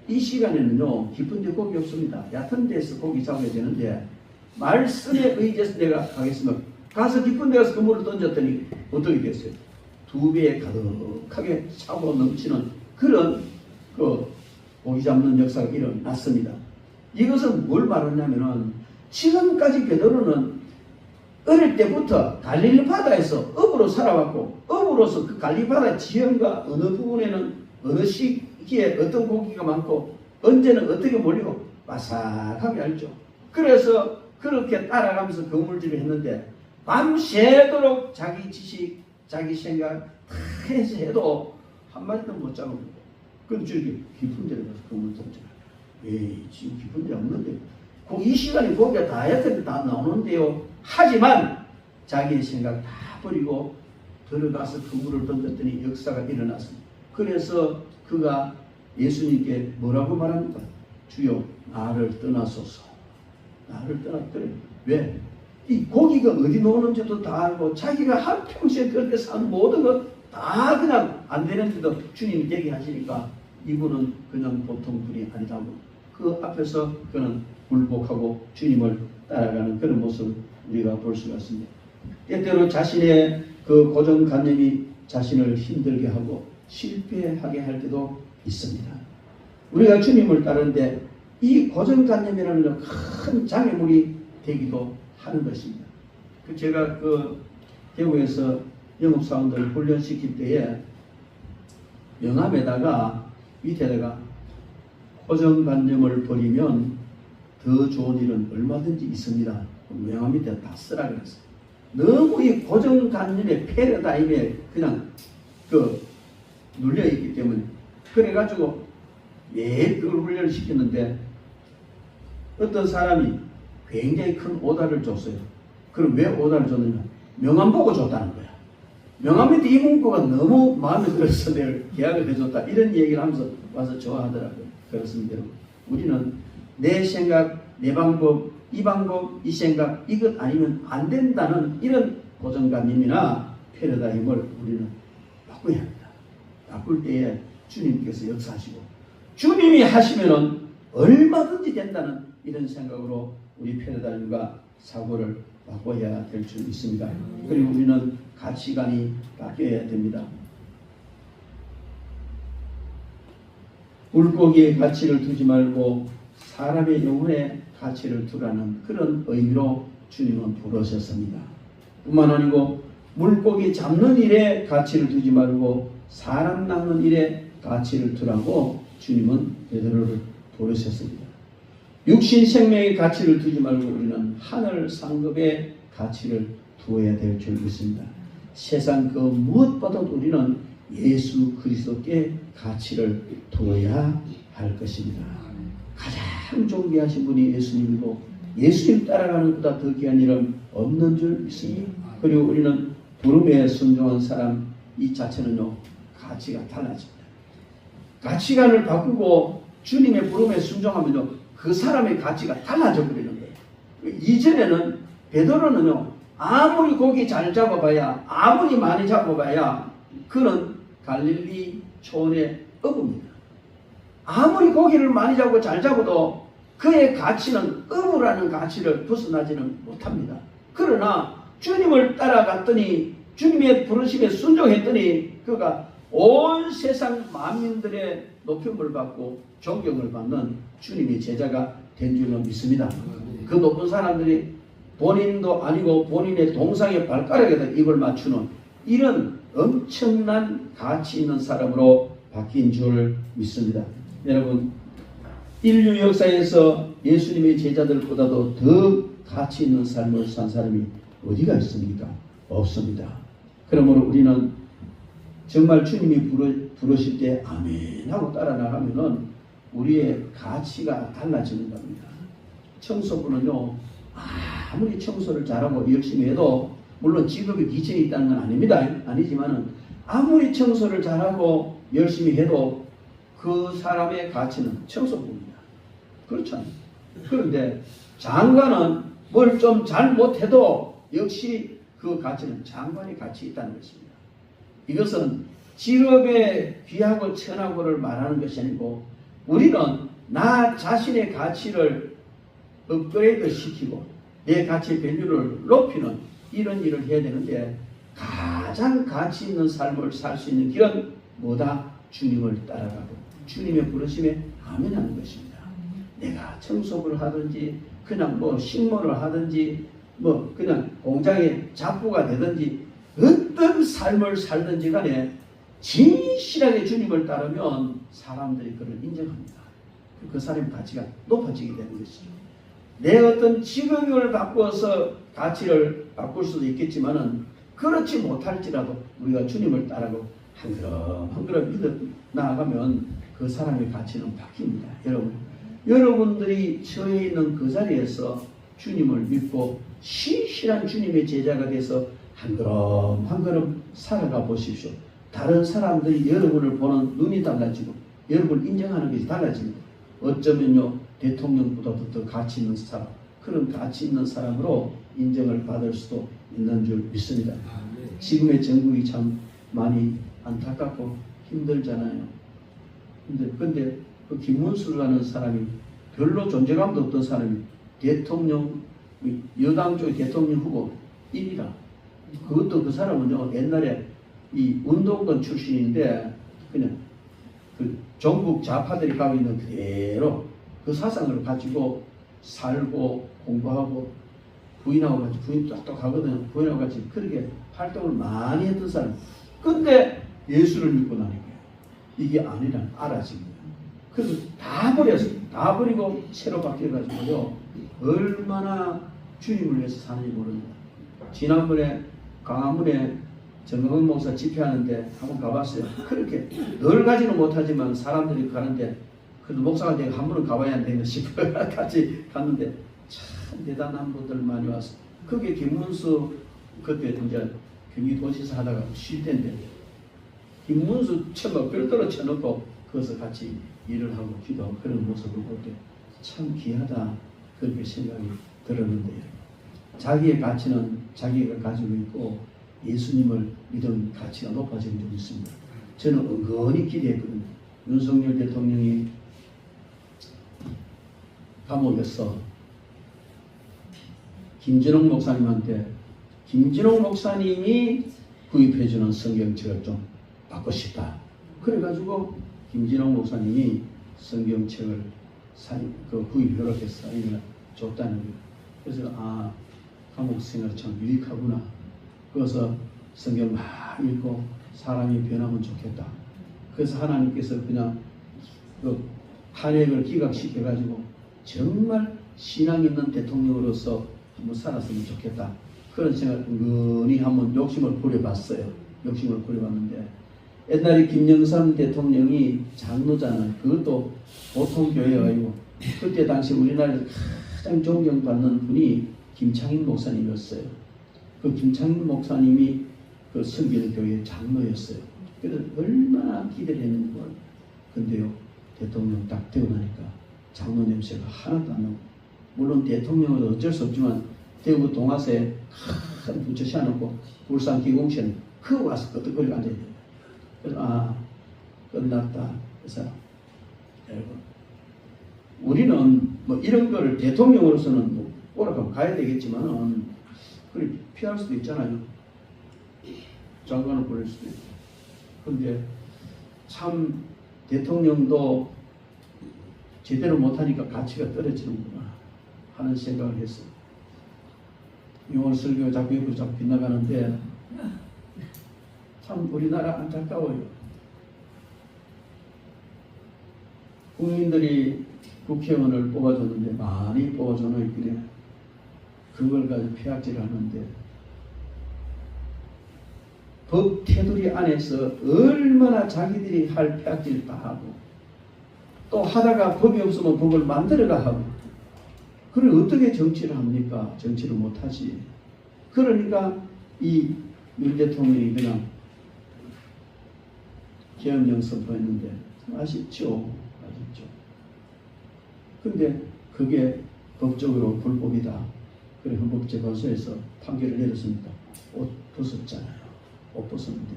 이 시간에는요. 깊은 데 고기 없습니다. 얕은 데서 고기 잡아야 되는데 말씀에 의지해서 내가 가겠습니다. 가서 깊은 데 가서 그물을 던졌더니 어떻게 됐어요? 2배에 가득하게 차고 넘치는 그런 고기 잡는 역사가 일어났습니다. 이것은 뭘 말하냐면은 지금까지 베드로는 어릴 때부터 갈릴리 바다에서 어부로 살아왔고 어부로서 그 갈릴리 바다 지형과 어느 부분에는 어느 시기에 어떤 고기가 많고 언제는 어떻게 몰리고 바삭하게 알죠. 그래서 그렇게 따라가면서 그물질을 했는데 밤새도록 자기 지식 자기 생각 다 해서 해도 한마디도 못 잡은 거예요. 그럼 저기 깊은 데로 가서 그물 던져요. 에이, 지금 깊은 데 없는데. 이 시간에 고기가 다 했더니 다 나오는데요. 하지만 자기의 생각 다 버리고 들어가서 그물을 던졌더니 역사가 일어났습니다. 그래서 그가 예수님께 뭐라고 말합니까? 주여, 나를 떠나소서. 나를 떠났더니 왜? 이 고기가 어디 노는지도 다 알고 자기가 한평생 그렇게 산 모든 것 다 그냥 안 되는데도 주님이 되게 하시니까 이분은 그냥 보통 분이 아니다고 그 앞에서 그는 굴복하고 주님을 따라가는 그런 모습을 우리가 볼 수가 있습니다. 때때로 자신의 그 고정관념이 자신을 힘들게 하고 실패하게 할 때도 있습니다. 우리가 주님을 따르는데 이 고정관념이라는 큰 장애물이 되기도 하는 것입니다. 제가 대구에서 영업사원들 훈련시킬 때에 명함에다가 밑에다가 고정관념을 버리면 더 좋은 일은 얼마든지 있습니다. 명함 밑에 다 쓰라 그랬어요. 너무 이 고정관념의 패러다임에 그냥 눌려있기 때문에 그래가지고 매일 그걸 훈련을 시켰는데 어떤 사람이 굉장히 큰 오다를 줬어요. 그럼 왜 오다를 줬느냐? 명함 보고 줬다는 거야. 명함 밑에 이 문구가 너무 마음에 들어서 내가 계약을 해줬다. 이런 얘기를 하면서 와서 좋아하더라고요. 그렇습니다. 우리는 내 생각, 내 방법, 이 생각, 이것 아니면 안 된다는 이런 고정관념이나 패러다임을 우리는 바꿔야 합니다. 바꿀 때에 주님께서 역사하시고 주님이 하시면은 얼마든지 된다는 이런 생각으로 우리 패러다임과 사고를 바꿔야 될 줄 있습니다. 그리고 우리는 가치관이 바뀌어야 됩니다. 물고기의 가치를 두지 말고 사람의 영혼의 가치를 두라는 그런 의미로 주님은 부르셨습니다. 뿐만 아니고 물고기 잡는 일에 가치를 두지 말고 사람 낳는 일에 가치를 두라고 주님은 베드로를 부르셨습니다. 육신 생명의 가치를 두지 말고 우리는 하늘 상급의 가치를 두어야 될 줄 믿습니다. 세상 그 무엇보다도 우리는 예수 그리스도께 가치를 두어야 할 것입니다. 가장 존귀하신 분이 예수님이고 예수님 따라가는 것보다 더 귀한 일은 없는 줄 믿습니다. 그리고 우리는 부름에 순종한 사람 이 자체는요 가치가 달라집니다. 가치관을 바꾸고 주님의 부름에 순종하면요 그 사람의 가치가 달라져 버리는 거예요. 이전에는 베드로는요 아무리 고기 잘 잡아봐야 아무리 많이 잡아봐야 그는 갈릴리 초원의 어부입니다. 아무리 고기를 많이 잡고 잘 잡아도 그의 가치는 어부라는 가치를 벗어나지는 못합니다. 그러나 주님을 따라갔더니 주님의 부르심에 순종했더니 그가 온 세상 만민들의 높임을 받고 존경을 받는 주님의 제자가 된 줄로 믿습니다. 그 높은 사람들이 본인도 아니고 본인의 동상의 발가락에다 입을 맞추는 이런 엄청난 가치 있는 사람으로 바뀐 줄 믿습니다. 여러분 인류 역사에서 예수님의 제자들보다도 더 가치 있는 삶을 산 사람이 어디가 있습니까? 없습니다. 그러므로 우리는 정말 주님이 부르실 때 아멘 하고 따라 나가면은 우리의 가치가 달라지는 겁니다. 청소부는요 아무리 청소를 잘하고 열심히 해도 물론 직업에 기준이 있다는 건 아닙니다. 아니지만은 아무리 청소를 잘하고 열심히 해도 그 사람의 가치는 청소부입니다. 그렇잖아요. 그런데 장관은 뭘 좀 잘 못해도 역시 그 가치는 장관의 가치 있다는 것입니다. 이것은 직업의 귀하고 천하고를 말하는 것이 아니고 우리는 나 자신의 가치를 업그레이드 시키고 내 가치 밸류를 높이는 이런 일을 해야 되는데 가장 가치 있는 삶을 살 수 있는 길은 뭐다? 주님을 따라가고 주님의 부르심에 아멘하는 것입니다. 내가 청소부를 하든지 그냥 식물을 하든지 그냥 공장의 잡부가 되든지 어떤 삶을 살든지 간에 진실하게 주님을 따르면 사람들이 그를 인정합니다. 그 사람의 가치가 높아지게 되는 것이죠. 내 어떤 직업을 바꾸어서 가치를 바꿀 수도 있겠지만은 그렇지 못할지라도 우리가 주님을 따르고 한 걸음 한 걸음 믿어 나아가면 그 사람의 가치는 바뀝니다. 여러분들이 처해 있는 그 자리에서 주님을 믿고 신실한 주님의 제자가 돼서 한 걸음 한 걸음 살아가 보십시오. 다른 사람들이 여러분을 보는 눈이 달라지고 여러분을 인정하는 것이 달라집니다. 어쩌면요 대통령보다도 더 가치 있는 사람, 그런 가치 있는 사람으로 인정을 받을 수도 있는 줄 믿습니다. 지금의 정국이 참 많이 안타깝고 힘들잖아요. 근데 그 김문수라는 사람이 별로 존재감도 없던 사람이 대통령, 여당 쪽의 대통령 후보 1위라. 그것도 그 사람은요 옛날에 이 운동권 출신인데 그냥 그 전국 좌파들이 가고 있는 그대로 그 사상을 가지고 살고 공부하고 부인하고 같이, 부인 똑똑하거든요. 부인하고 같이 그렇게 활동을 많이 했던 사람. 근데 예수를 믿고 나니까 이게 아니란 알아진 거예요. 그래서 다 버렸어요. 다 버리고 새로 바뀌어가지고요. 얼마나 주님을 위해서 사는지 모릅니다. 지난번에 광화문에 정광훈 목사 집회하는데 한번 가봤어요. 그렇게 늘 가지는 못하지만 사람들이 가는데 그래도 목사가 내가 한 번은 가봐야 안 되나 싶어요. 같이 갔는데 참 대단한 분들 많이 왔어요. 그게 김문수 그때 이제 경기도지사 하다가 쉴 때인데 김문수 처럼 별도로 쳐놓고 거기서 같이 일을 하고 기도하고 그런 모습을 볼 때 참 귀하다 그렇게 생각이 들었는데요. 자기의 가치는 자기가 가지고 있고 예수님을 믿은 가치가 높아진 적이 있습니다. 저는 은근히 기대했거든요. 윤석열 대통령이 감옥에서 김진홍 목사님한테 김진홍 목사님이 구입해주는 성경책을 좀 받고 싶다. 그래가지고 김진홍 목사님이 성경책을 구입을 이렇게 사인을 줬다는 거예요. 그래서 감옥 생활 참 유익하구나. 그래서 성경 막 읽고 사람이 변하면 좋겠다. 그래서 하나님께서 그냥 그 탄핵을 기각시켜가지고 정말 신앙 있는 대통령으로서 한번 살았으면 좋겠다. 그런 생각을 은근히 한번 욕심을 부려봤어요. 욕심을 부려봤는데 옛날에 김영삼 대통령이 장로잖아요. 그것도 보통 교회가 아니고 그때 당시 우리나라에서 가장 존경받는 분이 김창인 목사님이었어요. 그 김창인 목사님이 그 섬기는 교회의 장로였어요. 그래서 얼마나 기대를 했는지 몰라요. 근데요 대통령 딱 되고 나니까 장로 냄새가 하나도 안 나고, 물론 대통령은 어쩔 수 없지만 대구 동화사에 큰 부처 씌워놓고 울산 기공시에는 그 와서 끄떡거리고 앉아있어요. 그래서 끝났다. 그래서 여러분 우리는 뭐 이런 거를 대통령으로서는 뭐 오락하고 가야 되겠지만은 그걸 피할 수도 있잖아요. 장관을 보낼 수도 있고. 근데 참 대통령도 제대로 못하니까 가치가 떨어지는구나 하는 생각을 했어요. 오늘 설교가 자꾸 옆으로 자꾸 빗나가는데 참 우리나라 안타까워요. 국민들이 국회의원을 뽑아줬는데 많이 뽑아줘놓기에 그걸 가지고 폐악질을 하는데 법 테두리 안에서 얼마나 자기들이 할 폐악질을 다 하고 또 하다가 법이 없으면 법을 만들어가 하고, 그걸 어떻게 정치를 합니까? 정치를 못하지. 그러니까 이 윤 대통령이 그냥 계엄령 선포했는데 아쉽죠. 근데 그게 법적으로 불법이다. 그래 헌법재판소에서 판결을 내렸으니까 옷 벗었잖아요. 옷 벗었는데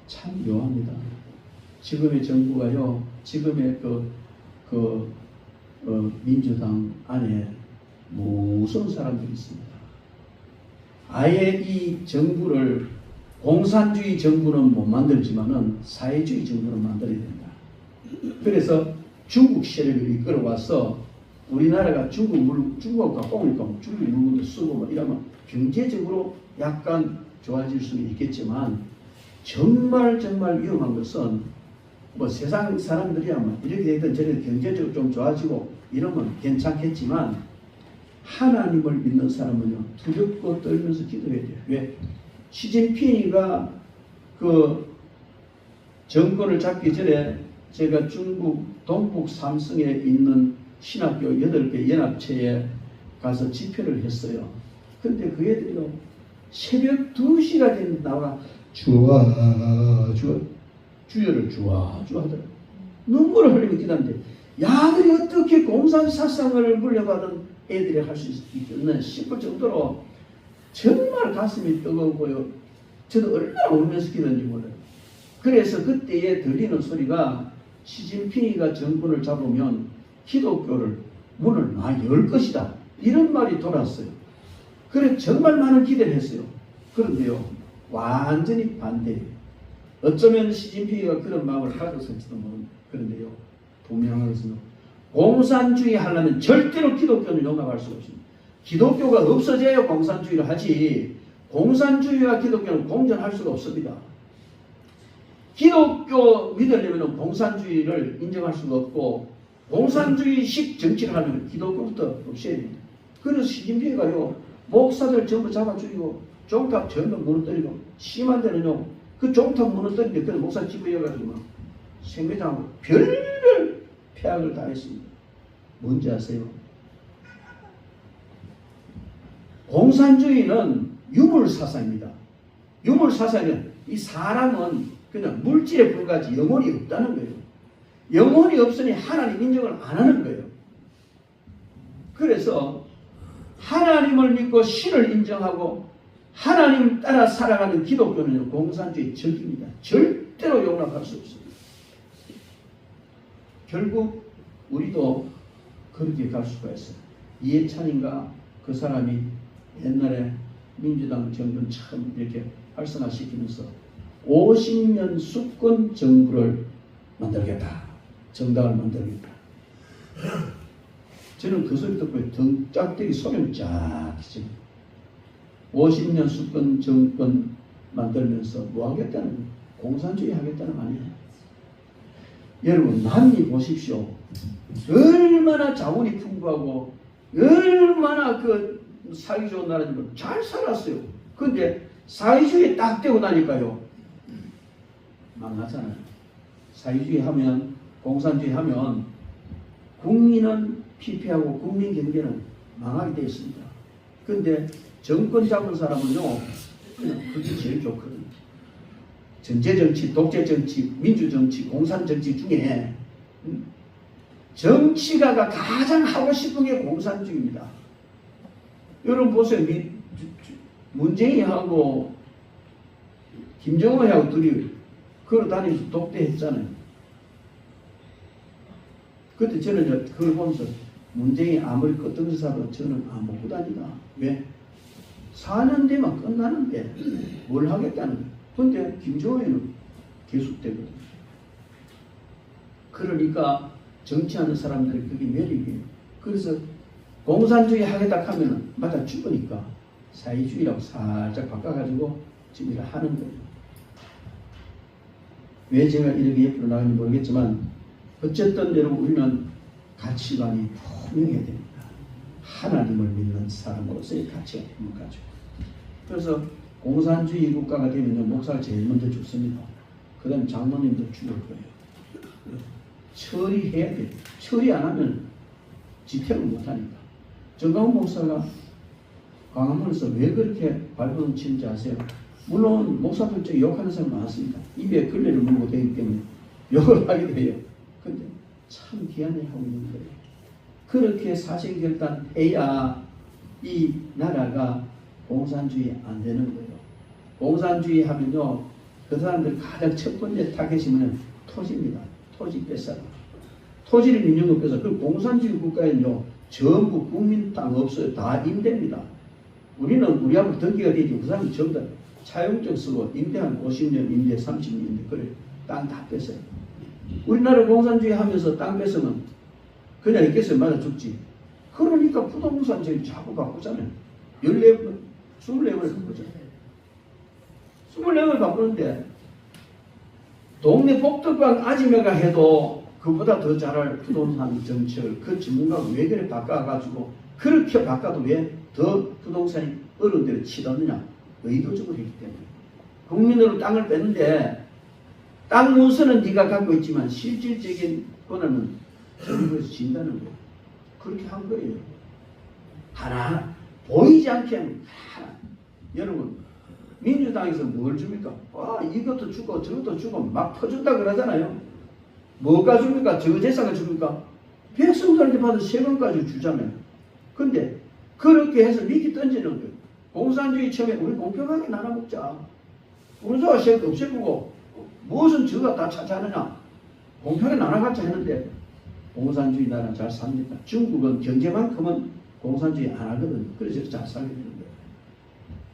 참 묘합니다. 지금의 정부가요, 지금의 민주당 안에 무서운 사람들이 있습니다. 아예 이 정부를 공산주의 정부는 못 만들지만은 사회주의 정부는 만들어야 된다. 그래서 중국 세력을 이끌어와서 우리나라가 중국과 꽁이니까 중국 물건도 쓰고 뭐 이러면 경제적으로 약간 좋아질 수는 있겠지만 정말 위험한 것은 뭐 세상 사람들이야 뭐 이렇게 되든 저렇게 경제적으로 좀 좋아지고 이러면 괜찮겠지만 하나님을 믿는 사람은요 두렵고 떨면서 기도해야 돼요. 왜? 시진핑이가 그 정권을 잡기 전에 제가 중국 동북 삼성에 있는 신학교 8개 연합체에 가서 집회를 했어요. 근데 그 애들이요, 새벽 2시가 되면 나와 주여를 주와 하더라. 눈물을 흘리고 기도하는데, 야들이 어떻게 공산사상을 물려받은 애들이 할 수 있겠나 싶을 정도로 정말 가슴이 뜨거워요. 저도 얼마나 울면서 기도했는지 몰라요. 그래서 그때에 들리는 소리가 시진핑이가 정권을 잡으면 기독교를 문을 많이 열 것이다, 이런 말이 돌았어요. 그래 정말 많은 기대를 했어요. 그런데요, 완전히 반대예요. 어쩌면 시진핑이가 그런 마음을 가졌을지도 모르는. 그런데요, 분명한 것은 공산주의 하려면 절대로 기독교는 용납할 수가 없습니다. 기독교가 없어져야 공산주의를 하지, 공산주의와 기독교는 공존할 수가 없습니다. 기독교 믿으려면 공산주의를 인정할 수가 없고, 공산주의식 정치를 하려면 기독교부터 없애야 됩니다. 그래서 시진핑이가요, 목사들 전부 잡아 죽이고 종탑 전부 무너뜨리고, 심한 데는요 그 종탑 무너뜨리는데 그 목사 집어여가지고 막 생매장하고 별별 폐악을 다 했습니다. 뭔지 아세요? 공산주의는 유물사상입니다. 유물사상은 이 사람은 그냥 물질에 불과하지 영혼이 없다는 거예요. 영혼이 없으니 하나님 인정을 안 하는 거예요. 그래서 하나님을 믿고 신을 인정하고 하나님 따라 살아가는 기독교는 공산주의 적입니다. 절대로 용납할 수 없습니다. 결국 우리도 그렇게 갈 수가 있어요. 이해찬인가 그 사람이 옛날에 민주당 정권 처음 이렇게 활성화시키면서 50년 수권 정부를 만들겠다, 정당을 만들겠다. 저는 그 소리 듣고 등짝대기 소름 쫙 끼치고, 50년 수권 정권 만들면서 뭐 하겠다는 거예요? 공산주의 하겠다는 거 아니에요? 여러분 남미 보십시오. 얼마나 자원이 풍부하고 얼마나 그 사회 좋은 나라지만 잘 살았어요. 근데 사회주의 딱 되고 나니까요 망하잖아요. 사회주의 하면, 공산주의 하면 국민은 피폐하고 국민 경제는 망하게 되어 있습니다. 근데 정권 잡은 사람은요 그냥 그게 제일 좋거든요. 전제정치, 독재정치, 민주정치, 공산정치 중에 정치가가 가장 하고 싶은 게 공산주의입니다. 여러분 보세요. 문재인하고 김정은하고 둘이 걸어다니면서 독대했잖아요. 그때 저는 그걸 보면서 문재인이 아무리 끄떡지사도 저는 안 먹고 다니다. 왜? 4년 되면 끝나는데 뭘 하겠다는 거예요. 근데 김정은은 계속되거든요. 그러니까 정치하는 사람들이 그게 매력이에요. 그래서 공산주의 하겠다 하면은 맞아 죽으니까 사회주의라고 살짝 바꿔가지고 지금 일을 하는 거예요. 왜 제가 이렇게 옆으로 나가는지 모르겠지만 어쨌든 여러분 우리는 가치관이 분명해야 됩니다. 하나님을 믿는 사람으로서의 가치가 분명하죠. 그래서 공산주의 국가가 되면 목사가 제일 먼저 죽습니다. 그 다음 장로님도 죽을 거예요. 처리해야 돼요. 처리 안 하면 지탱을 못하니까. 정강훈 목사가 광화문에서 왜 그렇게 발버둥 치는지 아세요? 물론 목사들 중에 욕하는 사람 많습니다. 입에 걸레를 물고 되기 때문에 욕을 하게 돼요. 근데 참 귀한 일 하고 있는 거예요. 그렇게 사실결단해야 이 나라가 공산주의 안 되는 거예요. 공산주의 하면요, 그 사람들 가장 첫 번째 타겟이 뭐냐면 토지입니다. 토지 뺏어라. 토지를 있는 거 뺏어. 그 공산주의 국가에는요, 전부 국민 땅 없어요. 다 임대입니다. 우리는 우리하고 등기가 되지. 그 사람이 전부 다 차용증 쓰고 임대한 50년 임대, 30년 임대, 그래. 땅 다 뺏어요. 우리나라 공산주의 하면서 땅 뺏으면 그냥 있겠어요? 맞아 죽지. 그러니까 부동산 저희 자꾸 바꾸잖아요. 14번, 24번을 바꾸잖아요. 24번을 바꾸는데 동네 복덕방 아줌마가 해도 그보다 더 잘할 부동산 정책을 그 전문가가 왜 그래 바꿔가지고 그렇게 바꿔도 왜 더 부동산이 어려운 데를 치닫느냐. 의도적으로 했기 때문에. 국민으로 땅을 뺐는데 땅 문서는 네가 갖고 있지만 실질적인 권한은 정부에서 진다는 거예요. 그렇게 한 거예요. 하나 보이지 않게 하는 하나. 여러분 민주당에서 뭘 줍니까? 이것도 주고 저것도 주고 막 퍼준다 그러잖아요. 뭐가 줍니까? 저재산을 줍니까? 백성들한테 받은 세금까지 주잖아요. 근데 그렇게 해서 미끼 던지는 거예요. 공산주의 처음에 우리 공평하게 나눠먹자. 우리가 세금 없애고 무엇은 저가 다 차지하느냐. 공평하게 나눠갖자 했는데 공산주의 나라는 잘 삽니다. 중국은 경제만큼은 공산주의 안 하거든요. 그래서 잘 살게 되는 거예요.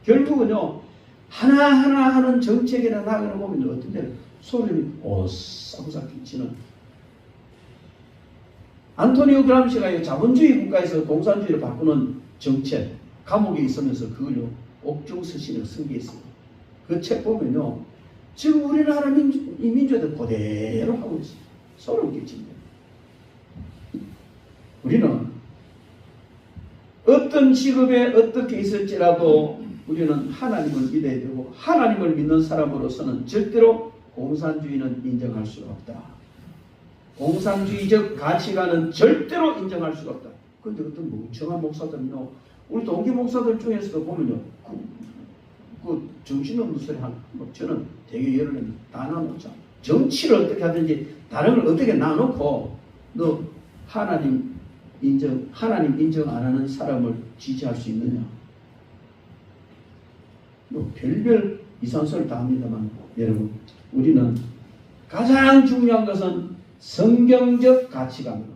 결국은요 하나하나 하는 정책이나 나가는 보면 어떤 데는 소련이 오싹오싹 끼치는 안토니오 그람시가 자본주의 국가에서 공산주의를 바꾸는 정책 감옥에 있으면서 그걸요 옥중서신을 쓴 게 있어요. 그 책 보면요 지금 우리나라 민주들 그대로 하고 있어요. 소름 끼칩니다. 우리는 어떤 직업에 어떻게 있을지라도 우리는 하나님을 믿어야 되고 하나님을 믿는 사람으로서는 절대로 공산주의는 인정할 수가 없다. 공산주의적 가치관은 절대로 인정할 수가 없다. 그런데 어떤 멍청한 목사들은요 우리 동기 목사들 중에서도 보면요 그 정신없는 소리 하는 저는 되게 여러 다 나눠놓자. 정치를 어떻게 하든지 다른 걸 어떻게 나눠놓고 너 하나님 인정 안 하는 사람을 지지할 수 있느냐. 뭐 별별 이상한 소리 다 합니다만 여러분 우리는 가장 중요한 것은 성경적 가치관으로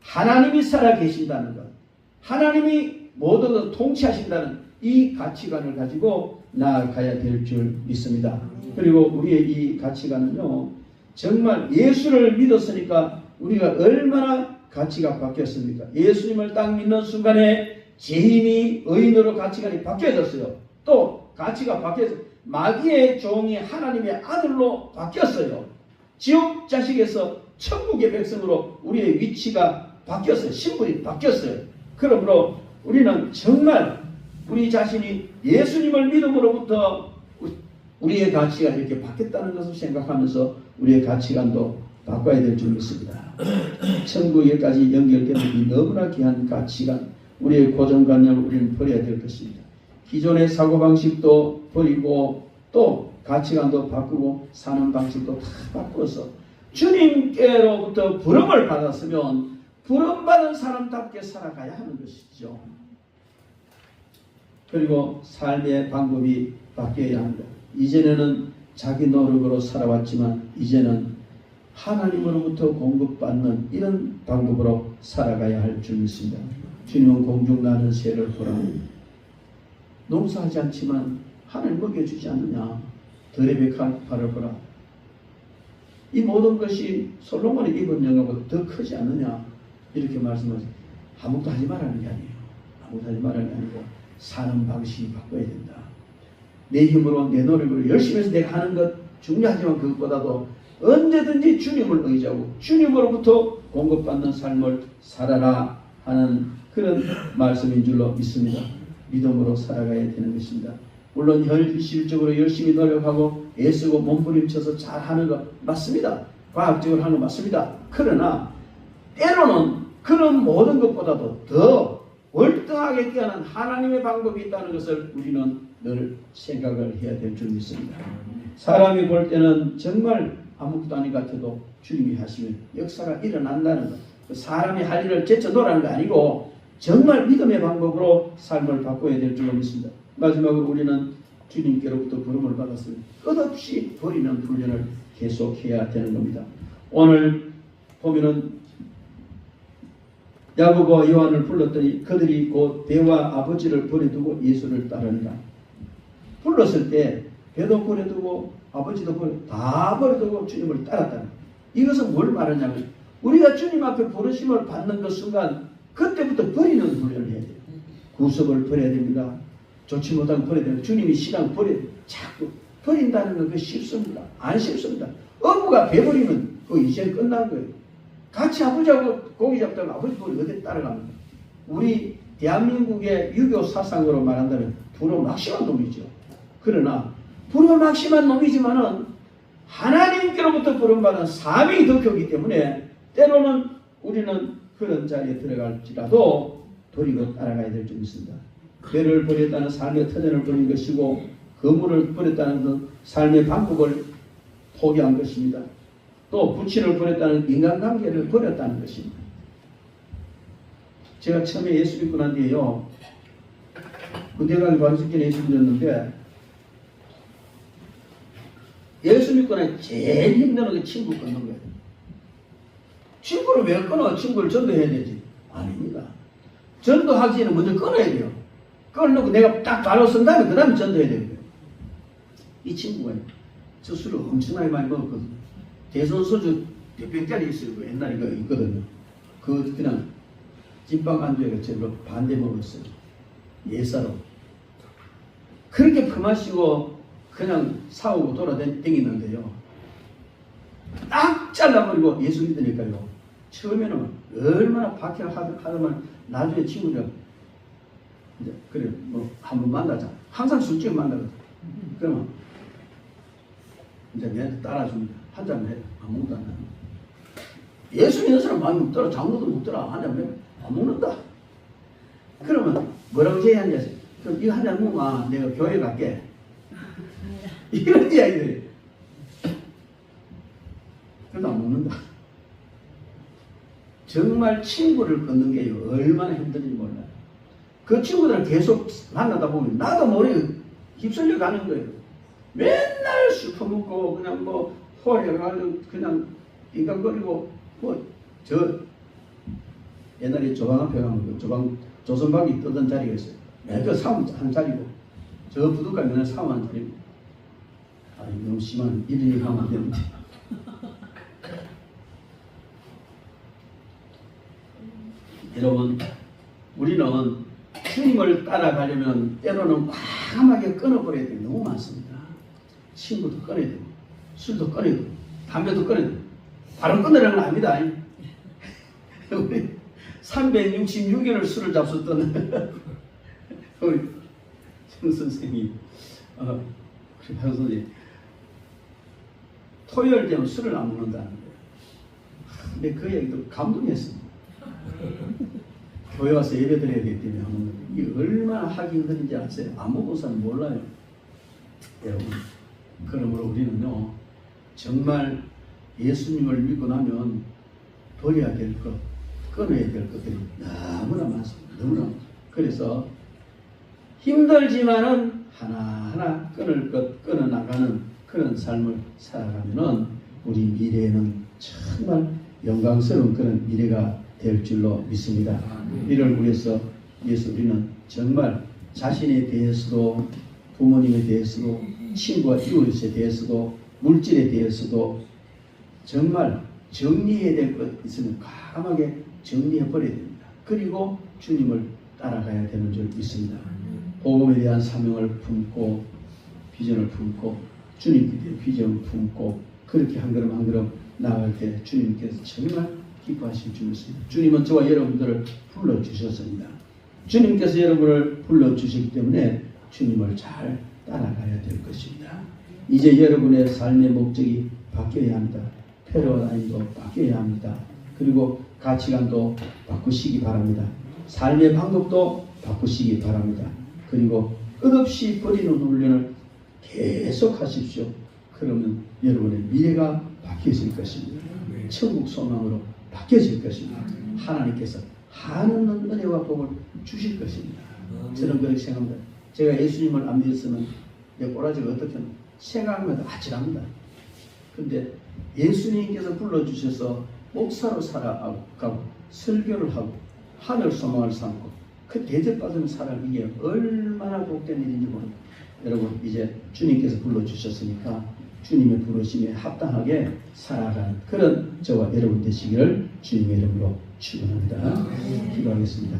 하나님이 살아계신다는 것, 하나님이 모든 것을 통치하신다는 이 가치관을 가지고 나아가야 될 줄 믿습니다. 그리고 우리의 이 가치관은요 정말 예수를 믿었으니까 우리가 얼마나 가치가 바뀌었습니까? 예수님을 딱 믿는 순간에 죄인이 의인으로 가치관이 바뀌어졌어요. 또 가치가 바뀌어서 마귀의 종이 하나님의 아들로 바뀌었어요. 지옥 자식에서 천국의 백성으로 우리의 위치가 바뀌었어요. 신분이 바뀌었어요. 그러므로 우리는 정말 우리 자신이 예수님을 믿음으로부터 우리의 가치가 이렇게 바뀌었다는 것을 생각하면서 우리의 가치관도 바꿔야 될 줄 믿습니다. 천국에까지 연결되는 이 너무나 귀한 가치관, 우리의 고정관념을 우리는 버려야 될 것입니다. 기존의 사고방식도 버리고 또 가치관도 바꾸고 사는 방식도 다 바꿔서 주님께로부터 부름을 받았으면 부름받은 사람답게 살아가야 하는 것이죠. 그리고 삶의 방법이 바뀌어야 합니다. 이전에는 자기 노력으로 살아왔지만 이제는 하나님으로부터 공급받는 이런 방법으로 살아가야 할 줄 믿습니다. 주님은 공중 나는 새를 보라. 농사하지 않지만 하늘 먹여주지 않느냐. 들의 백합화를 보라. 이 모든 것이 솔로몬이 입은 영화보다 더 크지 않느냐. 이렇게 말씀하세요. 아무것도 하지 말라는 게 아니에요. 아무것도 하지 말라는 게 아니고 사는 방식이 바꿔야 된다. 내 힘으로 내 노력으로 열심히 해서 내가 하는 것 중요하지만 그것보다도 언제든지 주님을 의지하고 주님으로부터 공급받는 삶을 살아라 하는 그런 말씀인 줄로 믿습니다. 믿음으로 살아가야 되는 것입니다. 물론 현실적으로 열심히 노력하고 애쓰고 몸부림쳐서 잘하는 것 맞습니다. 과학적으로 하는 것 맞습니다. 그러나 때로는 그런 모든 것보다도 더 월등하게 뛰어난 하나님의 방법이 있다는 것을 우리는 늘 생각을 해야 될 줄 믿습니다. 사람이 볼 때는 정말 아무것도 아닌 것 같아도 주님이 하시면 역사가 일어난다는 것. 사람이 할 일을 제쳐놓으라는 거 아니고 정말 믿음의 방법으로 삶을 바꿔야 될 줄 믿습니다. 마지막으로 우리는 주님께로부터 부름을 받았으니 끝없이 버리는 훈련을 계속해야 되는 겁니다. 오늘 보면은 야고보와 요한을 불렀더니 그들이 곧 배와 아버지를 버려두고 예수를 따르니라. 불렀을 때 배도 버려두고 아버지도 다 버려두고 주님을 따랐다는 거예요. 이것은 뭘 말하냐면 우리가 주님 앞에 부르심을 받는 그 순간 그때부터 버리는 훈련을 해야 돼요. 구속을 버려야 됩니다. 좋지 못한 걸 버려야 됩니다. 주님이 신앙 버려야 돼요. 자꾸 버린다는 건 그 쉽습니다. 안 쉽습니다. 어부가 배 버리면 그 이제 끝난 거예요. 같이 아버지하고 고기 잡다가 아버지 보고 어디 따라갑니다. 우리 대한민국의 유교 사상으로 말한다면 두로 막심한 놈이죠. 그러나 부름확실한 놈이지만은 하나님께로부터 부름받은 사명이 더 크기 때문에 때로는 우리는 그런 자리에 들어갈지라도 도리고 따라가야 될 점이 있습니다. 죄를 버렸다는 삶의 터전을 버린 것이고 거물을 버렸다는 그 삶의 방법을 포기한 것입니다. 또 부친을 버렸다는 인간관계를 버렸다는 것입니다. 제가 처음에 예수 믿고 난 뒤에요, 군대가기 관습견에 예수 믿었는데 예수 믿고 난 제일 힘든 게 친구 끊는 거예요. 친구를 왜 끊어? 친구를 전도해야 되지. 아닙니다. 전도하기 전에 먼저 끊어야 돼요. 끊어놓고 내가 딱 발로 쓴 다음에 그 다음에 전도해야 돼요. 이 친구가 저 술을 엄청나게 많이 먹었거든요. 대선 소주 몇 병짜리 있어요. 옛날에 이거 있거든요. 그냥 찐빵 안주에 저로 반대 먹었어요. 예사로. 그렇게 퍼마시고 그냥 사오고 돌아다니는데요. 딱 잘라버리고 예수 믿으니까요. 처음에는 얼마나 박해를 하더만 나중에 친구들 이제 그래 뭐 한번 만나자. 항상 술집에 만나거든. 그러면 이제 내한테 따라줍니다. 한 잔 해. 아무것도 안 합니다. 예수 믿는 사람 많이 먹더라. 장모도 먹더라. 한 잔 해. 안 먹는다. 그러면 뭐라고 제의하냐? 그럼 이거 한 잔 먹으면 내가 교회 갈게. 이런 이야기들이. 그래도 안 먹는다. 정말 친구를 끊는 게 얼마나 힘든지 몰라요. 그 친구들을 계속 만나다 보면 나도 모르게 휩쓸려 가는 거예요. 맨날 술 퍼먹고 그냥 뭐 호해가지고 그냥 인간거리고 저 옛날에 조방 앞에 가면 조방 조선박이 뜨던 자리가 있어요. 매주 사원 한 자리고 저 부두가 맨날 사원 한 자리고. 아 너무 심한 이름이 가면 안 되는데. 여러분 우리는 주님을 따라가려면 때로는 과감하게 끊어버려야 되는 게 너무 많습니다. 친구도 끊어야 되고 술도 끊어야 되고 담배도 끊어야 되고 바로 끊으라는 건 아닙니다. 우리 366일을 술을 잡섰던 우리 정 선생님 우리 박 선생님 토요일 되면 술을 안 먹는다는 거예요. 근데 그 얘기도 감동했습니다. 교회 와서 예배 드려야 되기 때문에 하는 이게 얼마나 하기 힘든지 아세요? 안 먹은 사람 몰라요. 여러분 그러므로 우리는요 정말 예수님을 믿고 나면 버려야 될 것, 끊어야 될 것들이 너무나 많습니다. 너무나 많습니다. 그래서 힘들지만은 하나하나 끊을 것 끊어나가는 그런 삶을 살아가면은 우리 미래에는 정말 영광스러운 그런 미래가 될 줄로 믿습니다. 이를 위해서 우리는 정말 자신에 대해서도 부모님에 대해서도 친구와 이웃에 대해서도 물질에 대해서도 정말 정리해야 될 것 있으면 과감하게 정리해 버려야 됩니다. 그리고 주님을 따라가야 되는 줄 믿습니다. 복음에 대한 사명을 품고 비전을 품고 주님께 대한 비전을 품고 그렇게 한 걸음 한 걸음 나아갈 때 주님께서 정말 기뻐하실 줄 믿습니다. 주님은 저와 여러분들을 불러주셨습니다. 주님께서 여러분을 불러주시기 때문에 주님을 잘 따라가야 될 것입니다. 이제 여러분의 삶의 목적이 바뀌어야 합니다. 패러다임도 바뀌어야 합니다. 그리고 가치관도 바꾸시기 바랍니다. 삶의 방법도 바꾸시기 바랍니다. 그리고 끝없이 버리는 훈련을 계속 하십시오. 그러면 여러분의 미래가 바뀌어질 것입니다. 천국 소망으로 바뀌어질 것입니다. 하나님께서 한없는 은혜와 복을 주실 것입니다. 저는 그렇게 생각합니다. 제가 예수님을 안 믿었으면 내 꼬라지가 어떻게 생각하면 아찔합니다. 근데 예수님께서 불러주셔서 목사로 살아가고 설교를 하고 하늘 소망을 삼고 그 대접받은 사람 이게 얼마나 복된 일인지 모릅니다. 여러분 이제 주님께서 불러주셨으니까 주님의 부르심에 합당하게 살아가는 그런 저와 여러분 되시기를 주님의 이름으로 축원합니다. 기도하겠습니다.